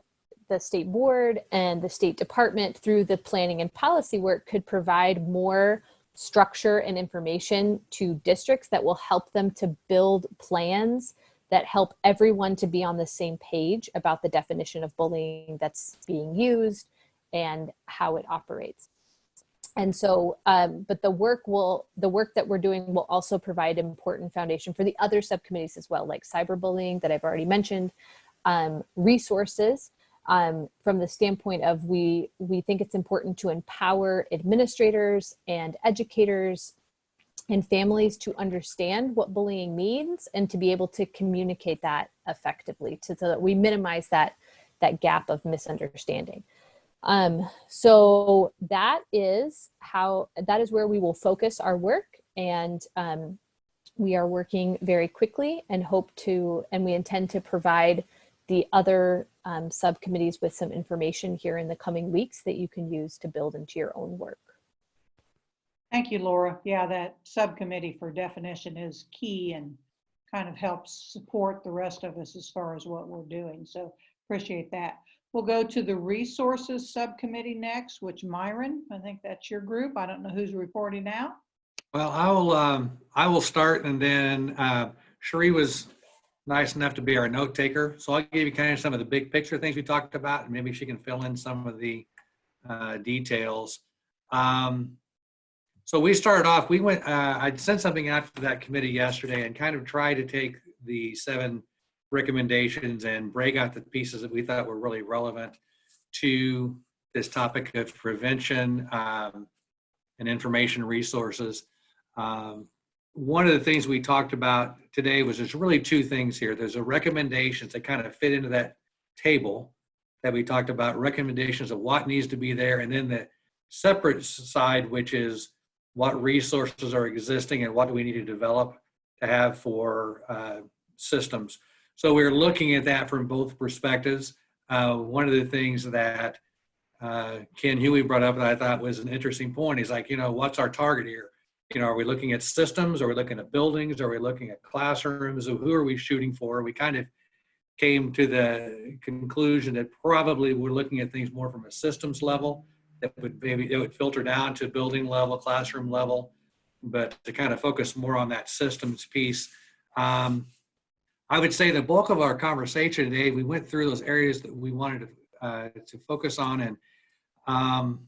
state board and the State Department, through the planning and policy work, could provide more structure and information to districts that will help them to build plans that help everyone to be on the same page about the definition of bullying that's being used and how it operates. And so, but the work that we're doing will also provide important foundation for the other subcommittees as well, like cyberbullying that I've already mentioned, resources from the standpoint of we think it's important to empower administrators and educators and families to understand what bullying means and to be able to communicate that effectively so that we minimize that gap of misunderstanding. So that is where we will focus our work, and we are working very quickly and we intend to provide the other subcommittees with some information here in the coming weeks that you can use to build into your own work. Thank you, Laura. Yeah, that subcommittee for definition is key and kind of helps support the rest of us as far as what we're doing. So appreciate that. We'll go to the resources subcommittee next, which Myron, I think that's your group. I don't know who's reporting now. Well, I will start, and then Cherie was nice enough to be our note taker. So I'll give you kind of some of the big picture things we talked about, and maybe she can fill in some of the details. So we started off, I sent something out to that committee yesterday and kind of tried to take the 7 recommendations and break out the pieces that we thought were really relevant to this topic of prevention and information resources. One of the things we talked about today was there's really 2 things here. There's a recommendations that kind of fit into that table that we talked about, recommendations of what needs to be there, and then the separate side, which is what resources are existing and what do we need to develop to have for systems. So we're looking at that from both perspectives. One of the things that Ken Huey brought up that I thought was an interesting point is like, what's our target here? Are we looking at systems? Are we looking at buildings? Are we looking at classrooms? Who are we shooting for? We kind of came to the conclusion that probably we're looking at things more from a systems level. That it would filter down to building level, classroom level, but to kind of focus more on that systems piece. I would say the bulk of our conversation today, we went through those areas that we wanted to focus on. And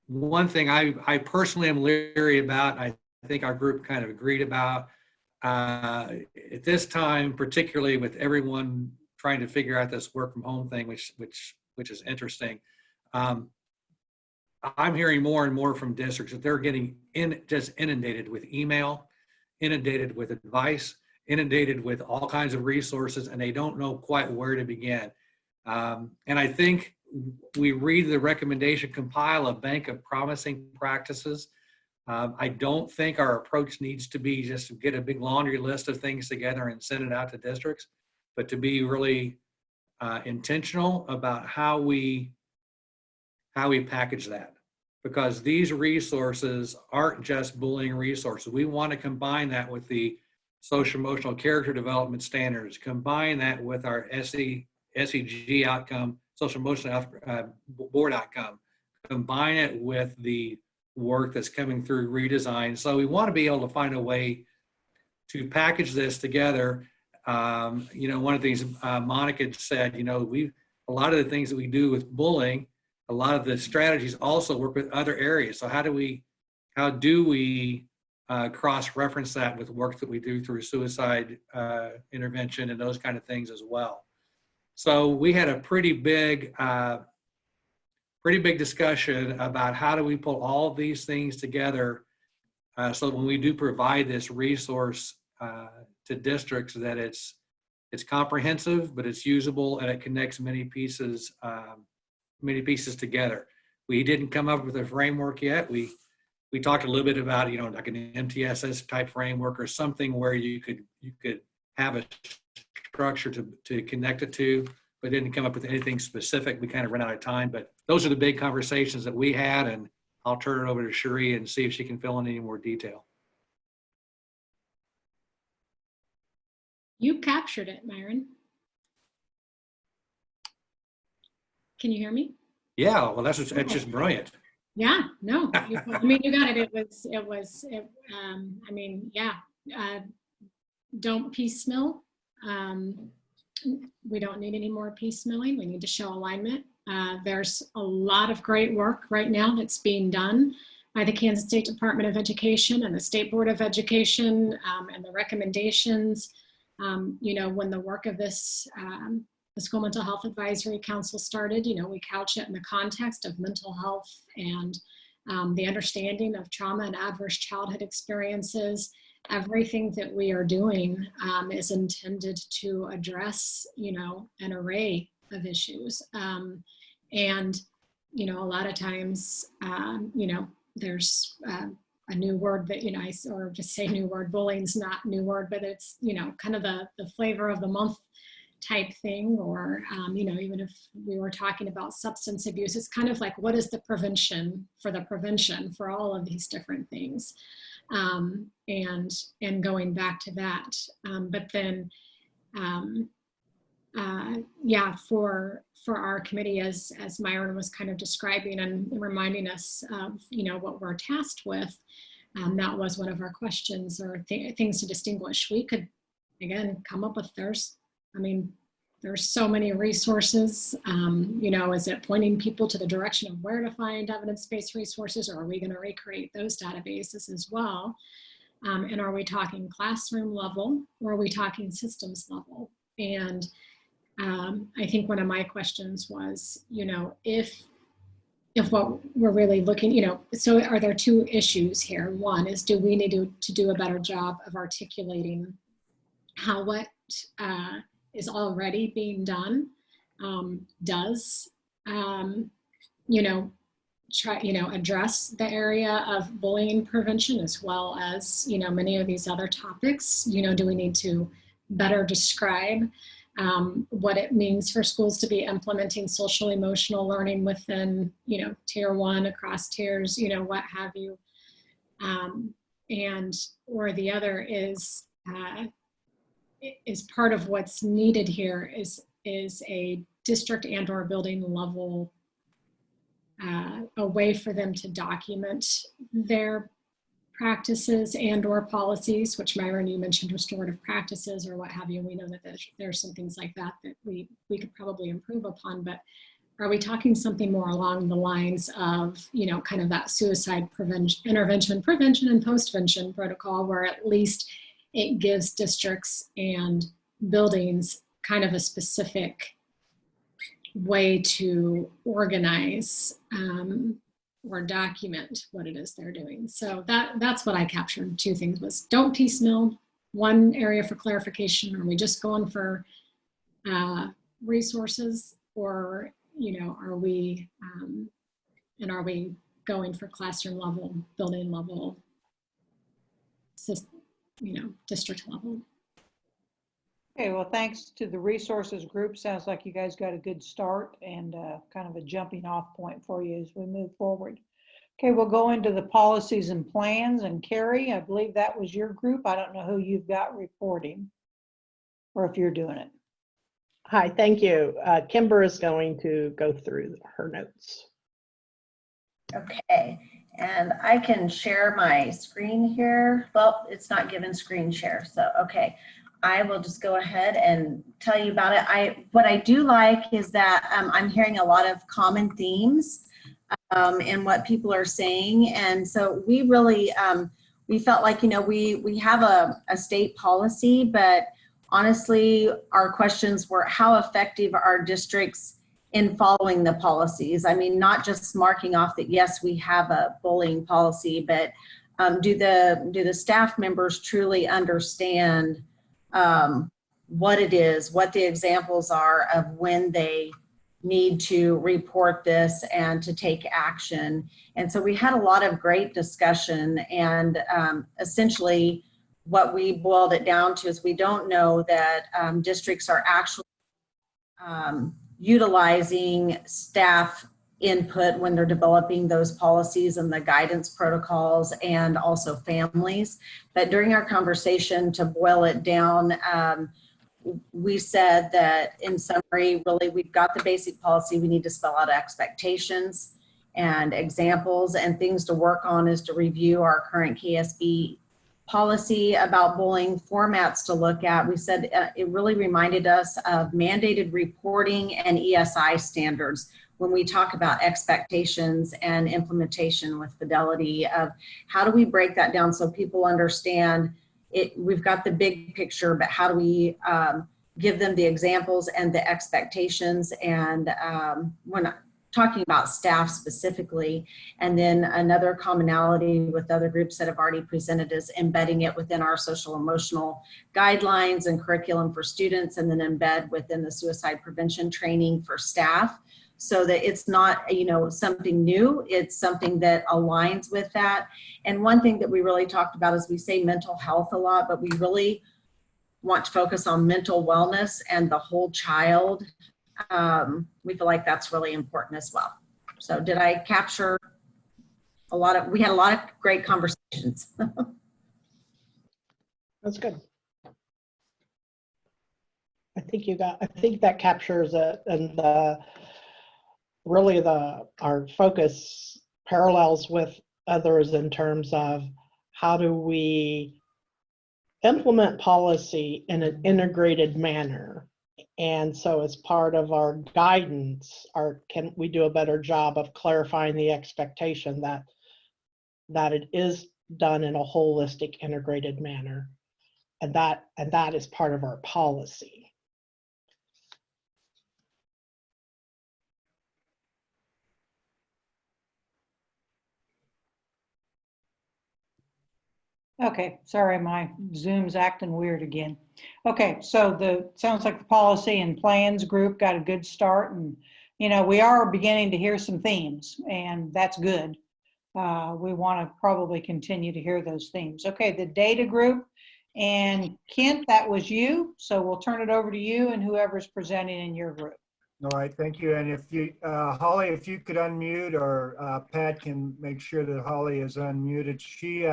one thing I personally am leery about, I think our group kind of agreed about, at this time, particularly with everyone trying to figure out this work from home thing, which is interesting. I'm hearing more and more from districts that they're getting just inundated with email, inundated with advice, inundated with all kinds of resources, and they don't know quite where to begin. And I think we read the recommendation, compile a bank of promising practices. I don't think our approach needs to be just to get a big laundry list of things together and send it out to districts, but to be really intentional about how we package that, because these resources aren't just bullying resources. We want to combine that with the social emotional character development standards, combine that with our SEG outcome, social emotional board outcome, combine it with the work that's coming through redesign. So we want to be able to find a way to package this together. One of the things Monica said, a lot of the things that we do with bullying, a lot of the strategies also work with other areas. So how do we cross-reference that with work that we do through suicide intervention and those kind of things as well? So we had a pretty big discussion about how do we pull all of these things together so when we do provide this resource to districts, that it's comprehensive, but it's usable and it connects many pieces together. We didn't come up with a framework yet. We talked a little bit about, like an MTSS type framework or something where you could have a structure to connect it to, but didn't come up with anything specific. We kind of ran out of time, but those are the big conversations that we had, and I'll turn it over to Cherie and see if she can fill in any more detail. You captured it, Myron. Can you hear me? Yeah, well, that's just brilliant. Yeah, no, you got it. Don't piecemeal. We don't need any more piecemealing. We need to show alignment. There's a lot of great work right now that's being done by the Kansas State Department of Education and the State Board of Education, and the recommendations. When the work of this, the School Mental Health Advisory Council started, we couch it in the context of mental health and the understanding of trauma and adverse childhood experiences. Everything that we are doing is intended to address, an array of issues. And a lot of times, there's a new word that, or just say new word, bullying's not new word, but it's, kind of the flavor of the month type thing, or, even if we were talking about substance abuse, it's kind of like, what is the prevention for all of these different things? And going back to that. But then, for our committee, as Myron was kind of describing and reminding us of, what we're tasked with, that was one of our questions or things to distinguish. We could, again, come up with there's so many resources, is it pointing people to the direction of where to find evidence-based resources, or are we going to recreate those databases as well? And are we talking classroom level, or are we talking systems level? And I think one of my questions was, if what we're really looking, so are there two issues here? One is, do we need to do a better job of articulating how what is already being done does, address the area of bullying prevention, as well as, many of these other topics. Do we need to better describe what it means for schools to be implementing social emotional learning within, tier 1, across tiers, what have you. Or the other is part of what's needed here is a district and or building level, a way for them to document their practices and or policies, which Myron, you mentioned restorative practices or what have you. We know that there's some things like that we could probably improve upon, but are we talking something more along the lines of, kind of that suicide prevention and postvention protocol, where at least it gives districts and buildings kind of a specific way to organize or document what it is they're doing. So that's what I captured. Two things was, don't piecemeal. One area for clarification, are we just going for resources, or are we going for classroom level, building level, district level? Okay, well, thanks to the resources group. Sounds like you guys got a good start and kind of a jumping off point for you as we move forward. Okay, we'll go into the policies and plans. And Carrie, I believe that was your group. I don't know who you've got reporting or if you're doing it. Hi, thank you. Kimber is going to go through her notes. Okay, and I can share my screen here. Well, it's not given screen share, so okay. I will just go ahead and tell you about it. What I do like is that I'm hearing a lot of common themes in what people are saying, and so we really we felt like, you know, we have a state policy, but honestly, our questions were how effective are districts in following the policies? I mean, not just marking off that yes, we have a bullying policy, but do the staff members truly understand what it is, what the examples are of when they need to report this and to take action? And so we had a lot of great discussion, and essentially what we boiled it down to is we don't know that districts are actually utilizing staff input when they're developing those policies and the guidance protocols, and also families. But during our conversation, to boil it down, we said that in summary, really, we've got the basic policy. We need to spell out expectations and examples, and things to work on is to review our current KSB policy about bullying, formats to look at. We said it really reminded us of mandated reporting and ESI standards when we talk about expectations and implementation with fidelity, of how do we break that down so people understand it. We've got the big picture, but how do we give them the examples and the expectations? And when talking about staff specifically, and then another commonality with other groups that have already presented is embedding it within our social emotional guidelines and curriculum for students, and then embed within the suicide prevention training for staff, so that it's not, you know, something new, it's something that aligns with that. And one thing that we really talked about is we say mental health a lot, but we really want to focus on mental wellness and the whole child. We feel like that's really important as well. So did I capture a lot of, we had a lot of great conversations. That's good. I think that captures it, and really our focus parallels with others in terms of how do we implement policy in an integrated manner. And so as part of our guidance, can we do a better job of clarifying the expectation that it is done in a holistic, integrated manner, and that is part of our policy. Okay, sorry, my Zoom's acting weird again. Okay, so sounds like the policy and plans group got a good start, and you know, we are beginning to hear some themes, and that's good. We want to probably continue to hear those themes. Okay, the data group, and Kent, that was you, so we'll turn it over to you and whoever's presenting in your group. All right, thank you. And if you, Holly, if you could unmute, or Pat can make sure that Holly is unmuted. She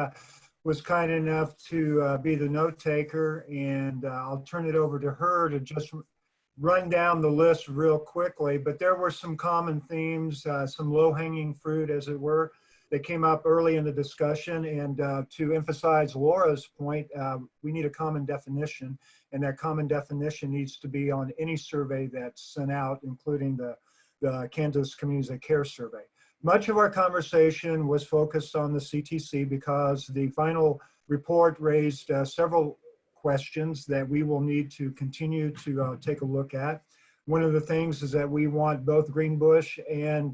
was kind enough to be the note taker, and I'll turn it over to her to just run down the list real quickly. But there were some common themes, some low-hanging fruit, as it were, that came up early in the discussion. And to emphasize Laura's point, we need a common definition, and that common definition needs to be on any survey that's sent out, including the Kansas Communities of Care survey. Much of our conversation was focused on the CTC because the final report raised several questions that we will need to continue to take a look at. One of the things is that we want both Greenbush and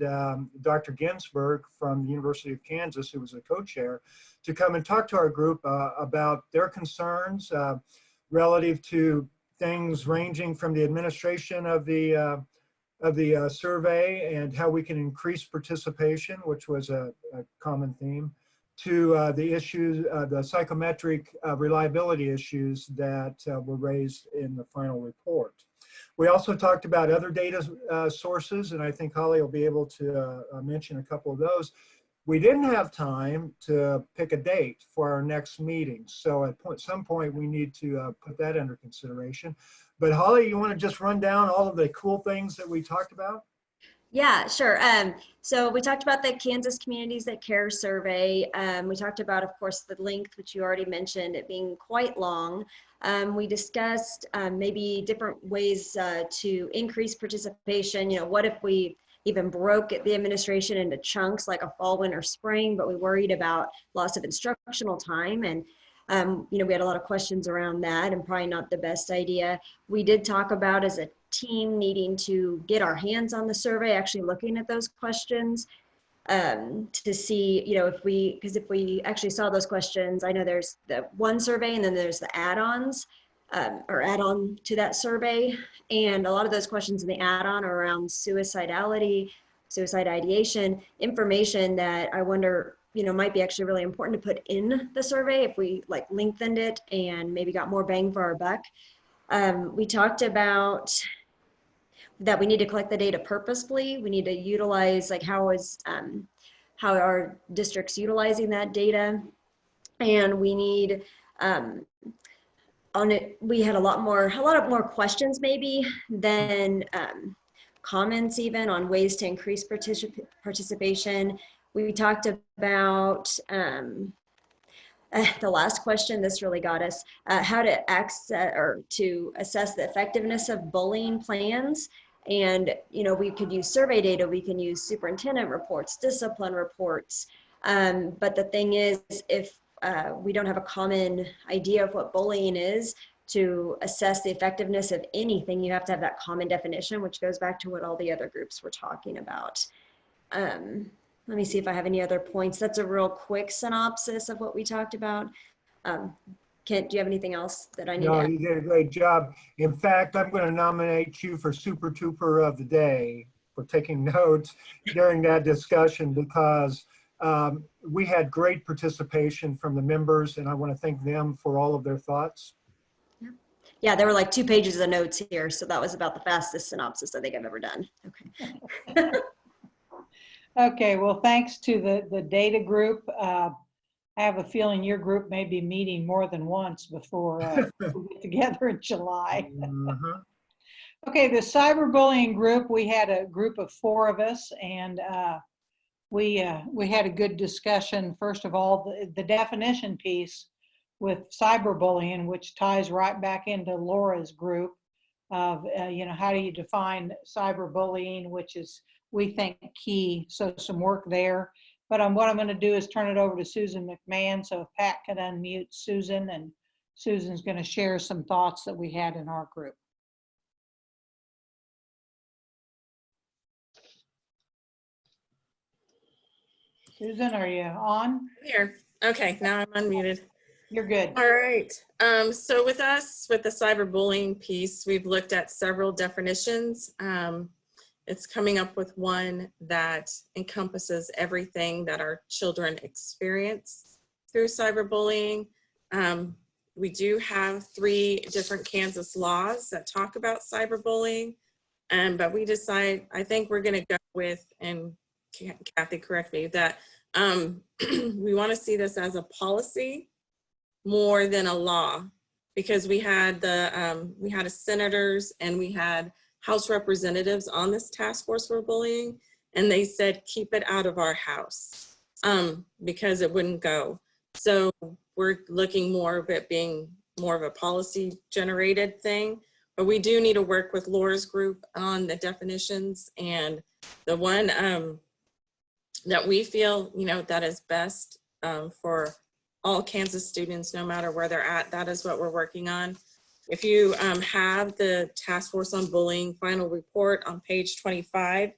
Dr. Ginsburg from the University of Kansas, who was a co-chair, to come and talk to our group about their concerns relative to things ranging from the administration of the survey and how we can increase participation, which was a common theme, to the issues, the psychometric reliability issues that were raised in the final report. We also talked about other data sources, and I think Holly will be able to mention a couple of those. We didn't have time to pick a date for our next meeting, so at some point we need to put that under consideration. But Holly, you want to just run down all of the cool things that we talked about? Yeah, sure. So we talked about the Kansas Communities That Care survey. We talked about, of course, the length, which you already mentioned, it being quite long. We discussed maybe different ways to increase participation. You know, what if we even broke the administration into chunks like a fall, winter, spring, but we worried about loss of instructional time. And, you know, we had a lot of questions around that and probably not the best idea. We did talk about as a team needing to get our hands on the survey, actually looking at those questions to see, you know, because if we actually saw those questions, I know there's the one survey and then there's the add-ons or add-on to that survey. And a lot of those questions in the add-on are around suicidality, suicide ideation, information that I wonder, you know, might be actually really important to put in the survey if we like lengthened it and maybe got more bang for our buck. We talked about that we need to collect the data purposefully. We need to utilize like how are districts utilizing that data, and we need on it. We had a lot of more questions maybe than comments even on ways to increase participation. We talked about the last question, this really got us, how to access or to assess the effectiveness of bullying plans. And, you know, we could use survey data, we can use superintendent reports, discipline reports. But the thing is, if we don't have a common idea of what bullying is, to assess the effectiveness of anything, you have to have that common definition, which goes back to what all the other groups were talking about. Let me see if I have any other points. That's a real quick synopsis of what we talked about. Kent, do you have anything else that I need to add? No, you did a great job. In fact, I'm going to nominate you for Super Trooper of the Day for taking notes during that discussion, because we had great participation from the members, and I want to thank them for all of their thoughts. Yeah, there were like 2 pages of notes here, so that was about the fastest synopsis I think I've ever done. Okay. Okay, well, thanks to the data group. I have a feeling your group may be meeting more than once before we get together in July. Okay, the cyberbullying group, we had a group of 4 of us, and we had a good discussion. First of all, the definition piece with cyberbullying, which ties right back into Laura's group of, you know, how do you define cyberbullying, which is, we think, key. So some work there. But what I'm going to do is turn it over to Susan McMahon. So if Pat could unmute Susan, and Susan's going to share some thoughts that we had in our group. Susan, are you on? Here. Okay, now I'm unmuted. You're good. All right. So with us, with the cyberbullying piece, we've looked at several definitions. It's coming up with one that encompasses everything that our children experience through cyberbullying. We do have 3 different Kansas laws that talk about cyberbullying, but we decide, I think we're going to go with, and Kathy, correct me, that we want to see this as a policy more than a law, because we had a senators and we had House representatives on this task force for bullying, and they said keep it out of our house because it wouldn't go. So we're looking more of it being more of a policy generated thing, but we do need to work with Laura's group on the definitions, and the one that we feel, you know, that is best for all Kansas students, no matter where they're at, that is what we're working on. If you have the Task Force on Bullying final report on page 25,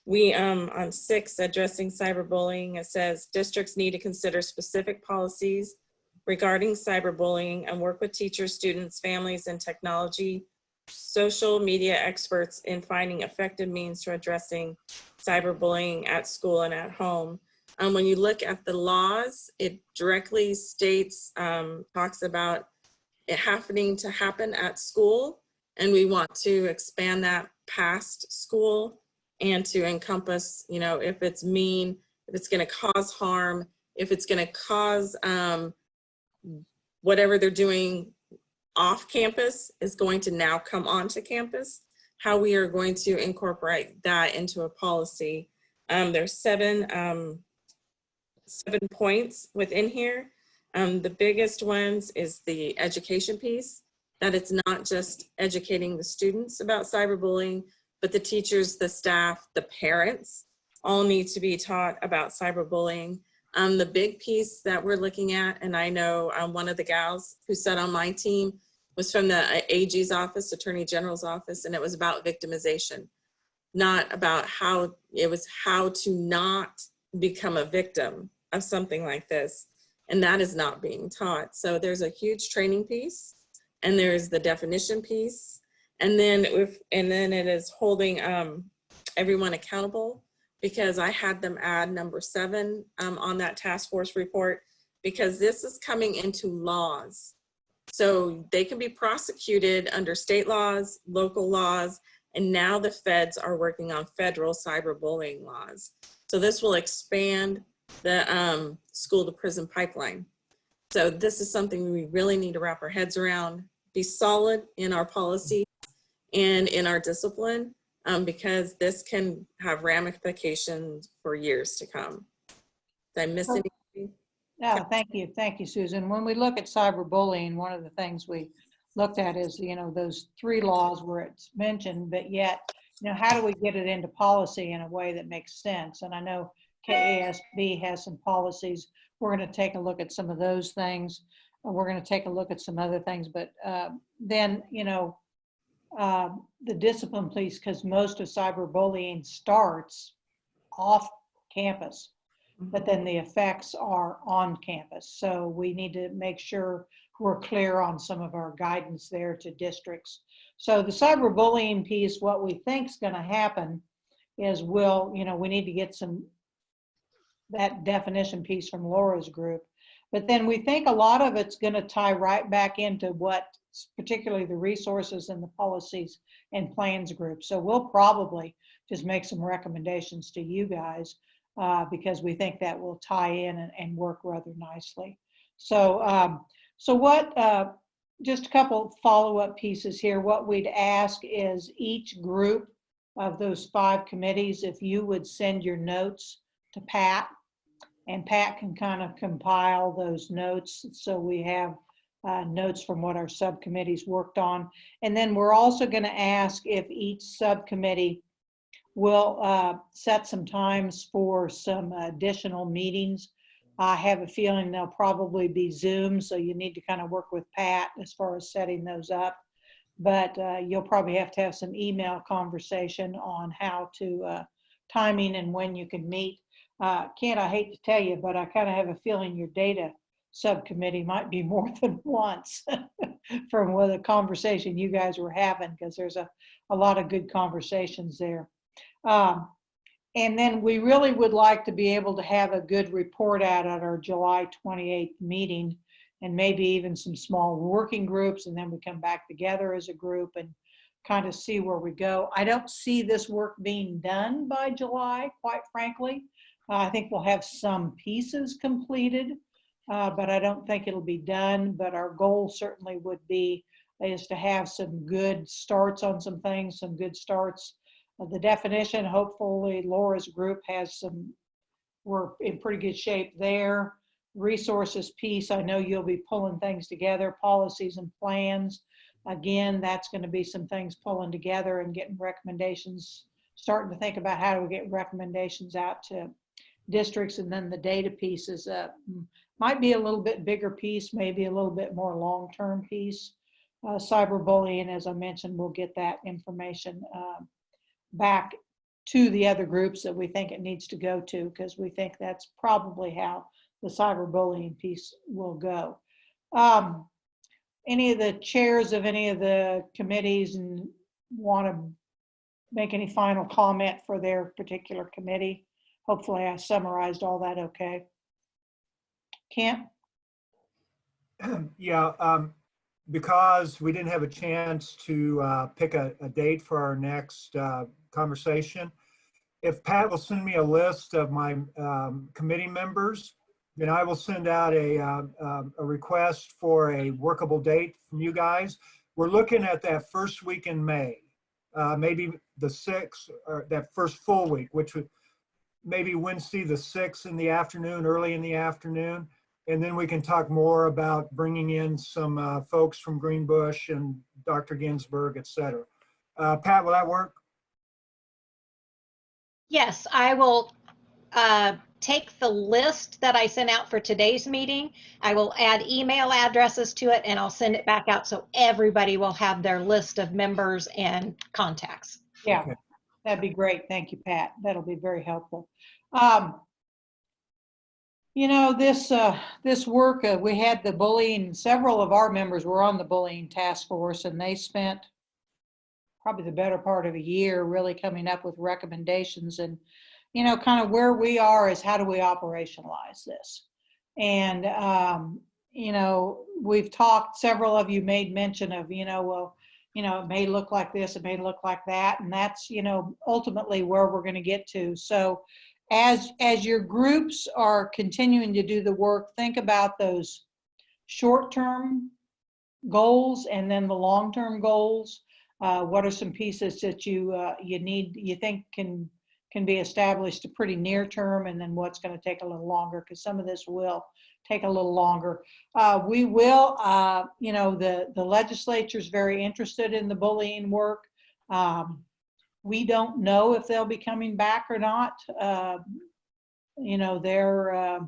we on 6, addressing cyberbullying, it says districts need to consider specific policies regarding cyberbullying and work with teachers, students, families, and technology, social media experts in finding effective means to addressing cyberbullying at school and at home. When you look at the laws, it directly states, talks about it happening to happen at school, and we want to expand that past school and to encompass, you know, if it's mean, if it's going to cause harm, if it's going to cause whatever they're doing off campus is going to now come onto campus, how we are going to incorporate that into a policy. There's seven points within here. The biggest ones is the education piece, that it's not just educating the students about cyberbullying, but the teachers, the staff, the parents all need to be taught about cyberbullying. The big piece that we're looking at, and I know one of the gals who sat on my team was from the AG's office, Attorney General's office, and it was about victimization, not about how, it was how to not become a victim of something like this. And that is not being taught. So there's a huge training piece, and there's the definition piece. And then it is holding everyone accountable, because I had them add number 7 on that task force report, because this is coming into laws. So they can be prosecuted under state laws, local laws, and now the feds are working on federal cyberbullying laws. So this will expand the school to prison pipeline. So this is something we really need to wrap our heads around, be solid in our policy and in our discipline, because this can have ramifications for years to come. Did I miss anything? No, thank you. Thank you, Susan. When we look at cyberbullying, one of the things we looked at is, those 3 laws where it's mentioned, but yet, how do we get it into policy in a way that makes sense? And I know KSDE has some policies. We're going to take a look at some of those things. We're going to take a look at some other things, but then, the discipline piece, because most of cyberbullying starts off campus, but then the effects are on campus. So we need to make sure we're clear on some of our guidance there to districts. So the cyberbullying piece, what we think is going to happen is we need to get that definition piece from Laura's group. But then we think a lot of it's going to tie right back into what, particularly the resources and the policies and plans group. So we'll probably just make some recommendations to you guys because we think that will tie in and work rather nicely. So, just a couple follow-up pieces here. What we'd ask is each group of those 5 committees, if you would send your notes to Pat, and Pat can kind of compile those notes so we have notes from what our subcommittees worked on. And then we're also going to ask if each subcommittee will set some times for some additional meetings. I have a feeling they'll probably be Zoom, so you need to kind of work with Pat as far as setting those up. But you'll probably have to have some email conversation on how to timing and when you can meet. Kent, I hate to tell you, but I kind of have a feeling your data subcommittee might be more than once from what the conversation you guys were having, because there's a lot of good conversations there. And then we really would like to be able to have a good report out at our July 28th meeting, and maybe even some small working groups, and then we come back together as a group and kind of see where we go. I don't see this work being done by July, quite frankly. I think we'll have some pieces completed, but I don't think it'll be done. But our goal certainly would be is to have some good starts on some things, some good starts. The definition, hopefully Laura's group has we're in pretty good shape there. Resources piece, I know you'll be pulling things together, policies and plans. Again, that's going to be some things pulling together and getting recommendations, starting to think about how do we get recommendations out to districts. And then the data pieces might be a little bit bigger piece, maybe a little bit more long-term piece. Cyberbullying, as I mentioned, we'll get that information back to the other groups that we think it needs to go to, because we think that's probably how the cyberbullying piece will go. Any of the chairs of any of the committees and want to make any final comment for their particular committee? Hopefully I summarized all that okay. Kent? Yeah, because we didn't have a chance to pick a date for our next conversation, if Pat will send me a list of my committee members, then I will send out a request for a workable date from you guys. We're looking at that first week in May, maybe the 6th, or that first full week, which would maybe Wednesday the 6th in the afternoon, early in the afternoon. And then we can talk more about bringing in some folks from Greenbush and Dr. Ginsburg, et cetera. Pat, will that work? Yes, I will take the list that I sent out for today's meeting. I will add email addresses to it and I'll send it back out so everybody will have their list of members and contacts. Yeah, Okay. that'd be great. Thank you, Pat. That'll be very helpful. You know, this work, we had the bullying, several of our members were on the bullying task force, and they spent probably the better part of a year really coming up with recommendations. And, you know, kind of where we are is how do we operationalize this? And, you know, we've talked, several of you made mention of, you know, well, you know, it may look like this, it may look like that. And that's, you know, ultimately where we're going to get to. So as your groups are continuing to do the work, think about those short-term goals and then the long-term goals. What are some pieces that you think can be established a pretty near term, and then what's going to take a little longer, because some of this will take a little longer. We will, you know, the legislature is very interested in the bullying work. We don't know if they'll be coming back or not. You know, they're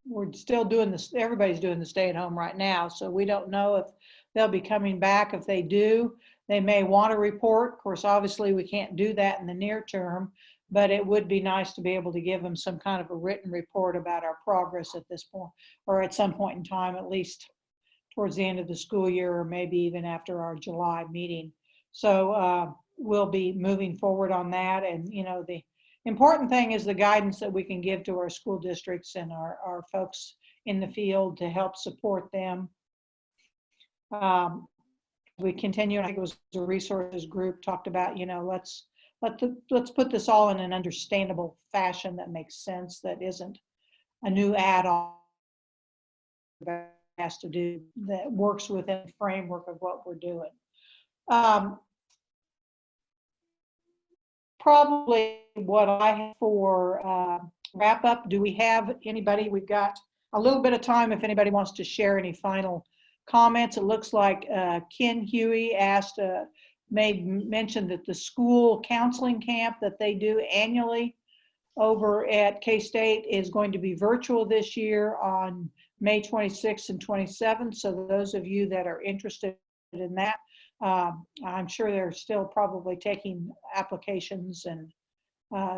we're still doing this, everybody's doing the stay at home right now, so we don't know if they'll be coming back. If they do, they may want to report. Of course, obviously we can't do that in the near term, but it would be nice to be able to give them some kind of a written report about our progress at this point, or at some point in time, at least towards the end of the school year, or maybe even after our July meeting. So we'll be moving forward on that. And, you know, the important thing is the guidance that we can give to our school districts and our folks in the field to help support them. We continue, I think it was the resources group talked about, you know, let's put this all in an understandable fashion that makes sense, that isn't a new add-on that has to do, that works within the framework of what we're doing. Probably what I have for wrap up. Do we have anybody? We've got a little bit of time if anybody wants to share any final comments. It looks like Ken Huey mentioned that the school counseling camp that they do annually over at K-State is going to be virtual this year on May 26th and 27th. So those of you that are interested in that, I'm sure they're still probably taking applications and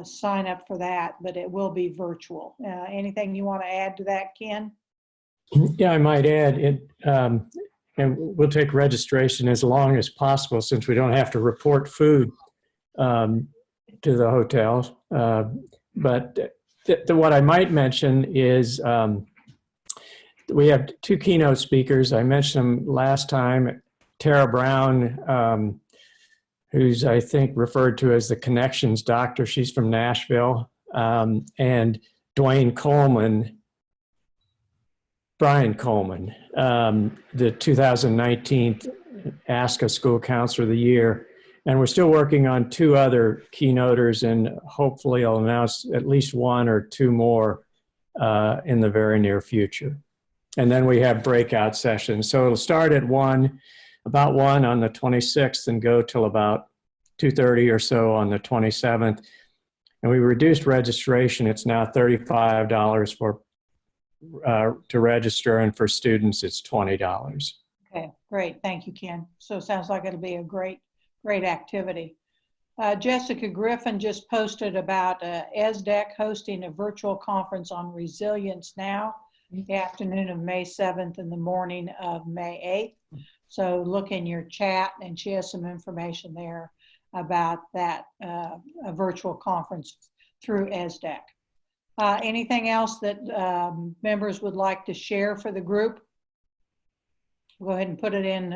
sign up for that, but it will be virtual. Anything you want to add to that, Ken? Yeah, I might add it, and we'll take registration as long as possible since we don't have to report food to the hotels. But what I might mention is we have two keynote speakers. I mentioned them last time. Tara Brown, who's I think referred to as the connections doctor. She's from Nashville. And Brian Coleman, the 2019 Ask a School Counselor of the Year. And we're still working on two other keynoters, and hopefully I'll announce at least one or two more in the very near future. And then we have breakout sessions. So it'll start at about 1 on the 26th and go till about 2:30 or so on the 27th. And we reduced registration. It's now $35 to register, and for students it's $20. Okay, great. Thank you, Ken. So it sounds like it'll be a great activity. Jessica Griffin just posted about SDEC hosting a virtual conference on Resilience Now, the afternoon of May 7th and the morning of May 8th. So look in your chat, and she has some information there about that a virtual conference through SDEC. Anything else that members would like to share for the group? Go ahead and put it in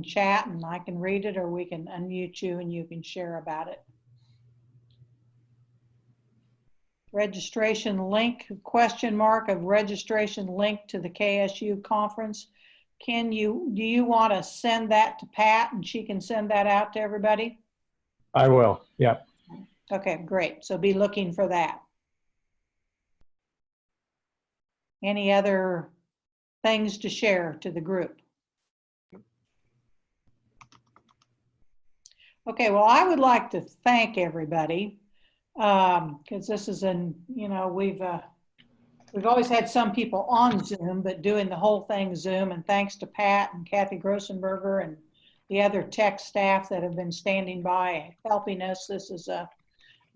chat, and I can read it, or we can unmute you and you can share about it. Registration link, question mark of registration link to the KSU conference. Do you want to send that to Pat and she can send that out to everybody? I will, yep. Okay, great. So be looking for that. Any other things to share to the group? Okay, well, I would like to thank everybody because this is we've always had some people on Zoom, but doing the whole thing Zoom, and thanks to Pat and Kathy Grossenberger and the other tech staff that have been standing by helping us. This is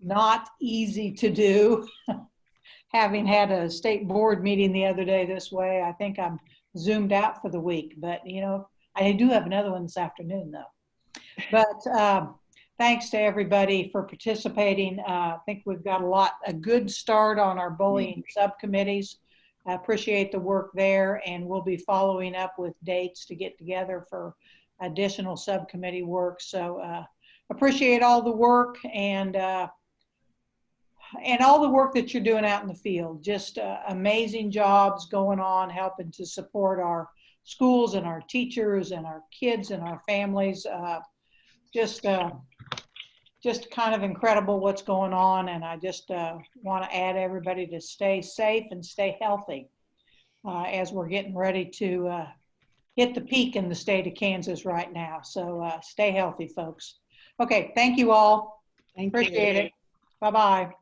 not easy to do. Having had a state board meeting the other day this way, I think I'm zoomed out for the week, but I do have another one this afternoon though. But thanks to everybody for participating. I think we've got a good start on our bullying subcommittees. I appreciate the work there, and we'll be following up with dates to get together for additional subcommittee work. So appreciate all the work and all the work that you're doing out in the field. Just amazing jobs going on, helping to support our schools and our teachers and our kids and our families. Just kind of incredible what's going on. And I just want to add everybody to stay safe and stay healthy as we're getting ready to hit the peak in the state of Kansas right now. So stay healthy, folks. Okay, thank you all. Appreciate it. Bye-bye.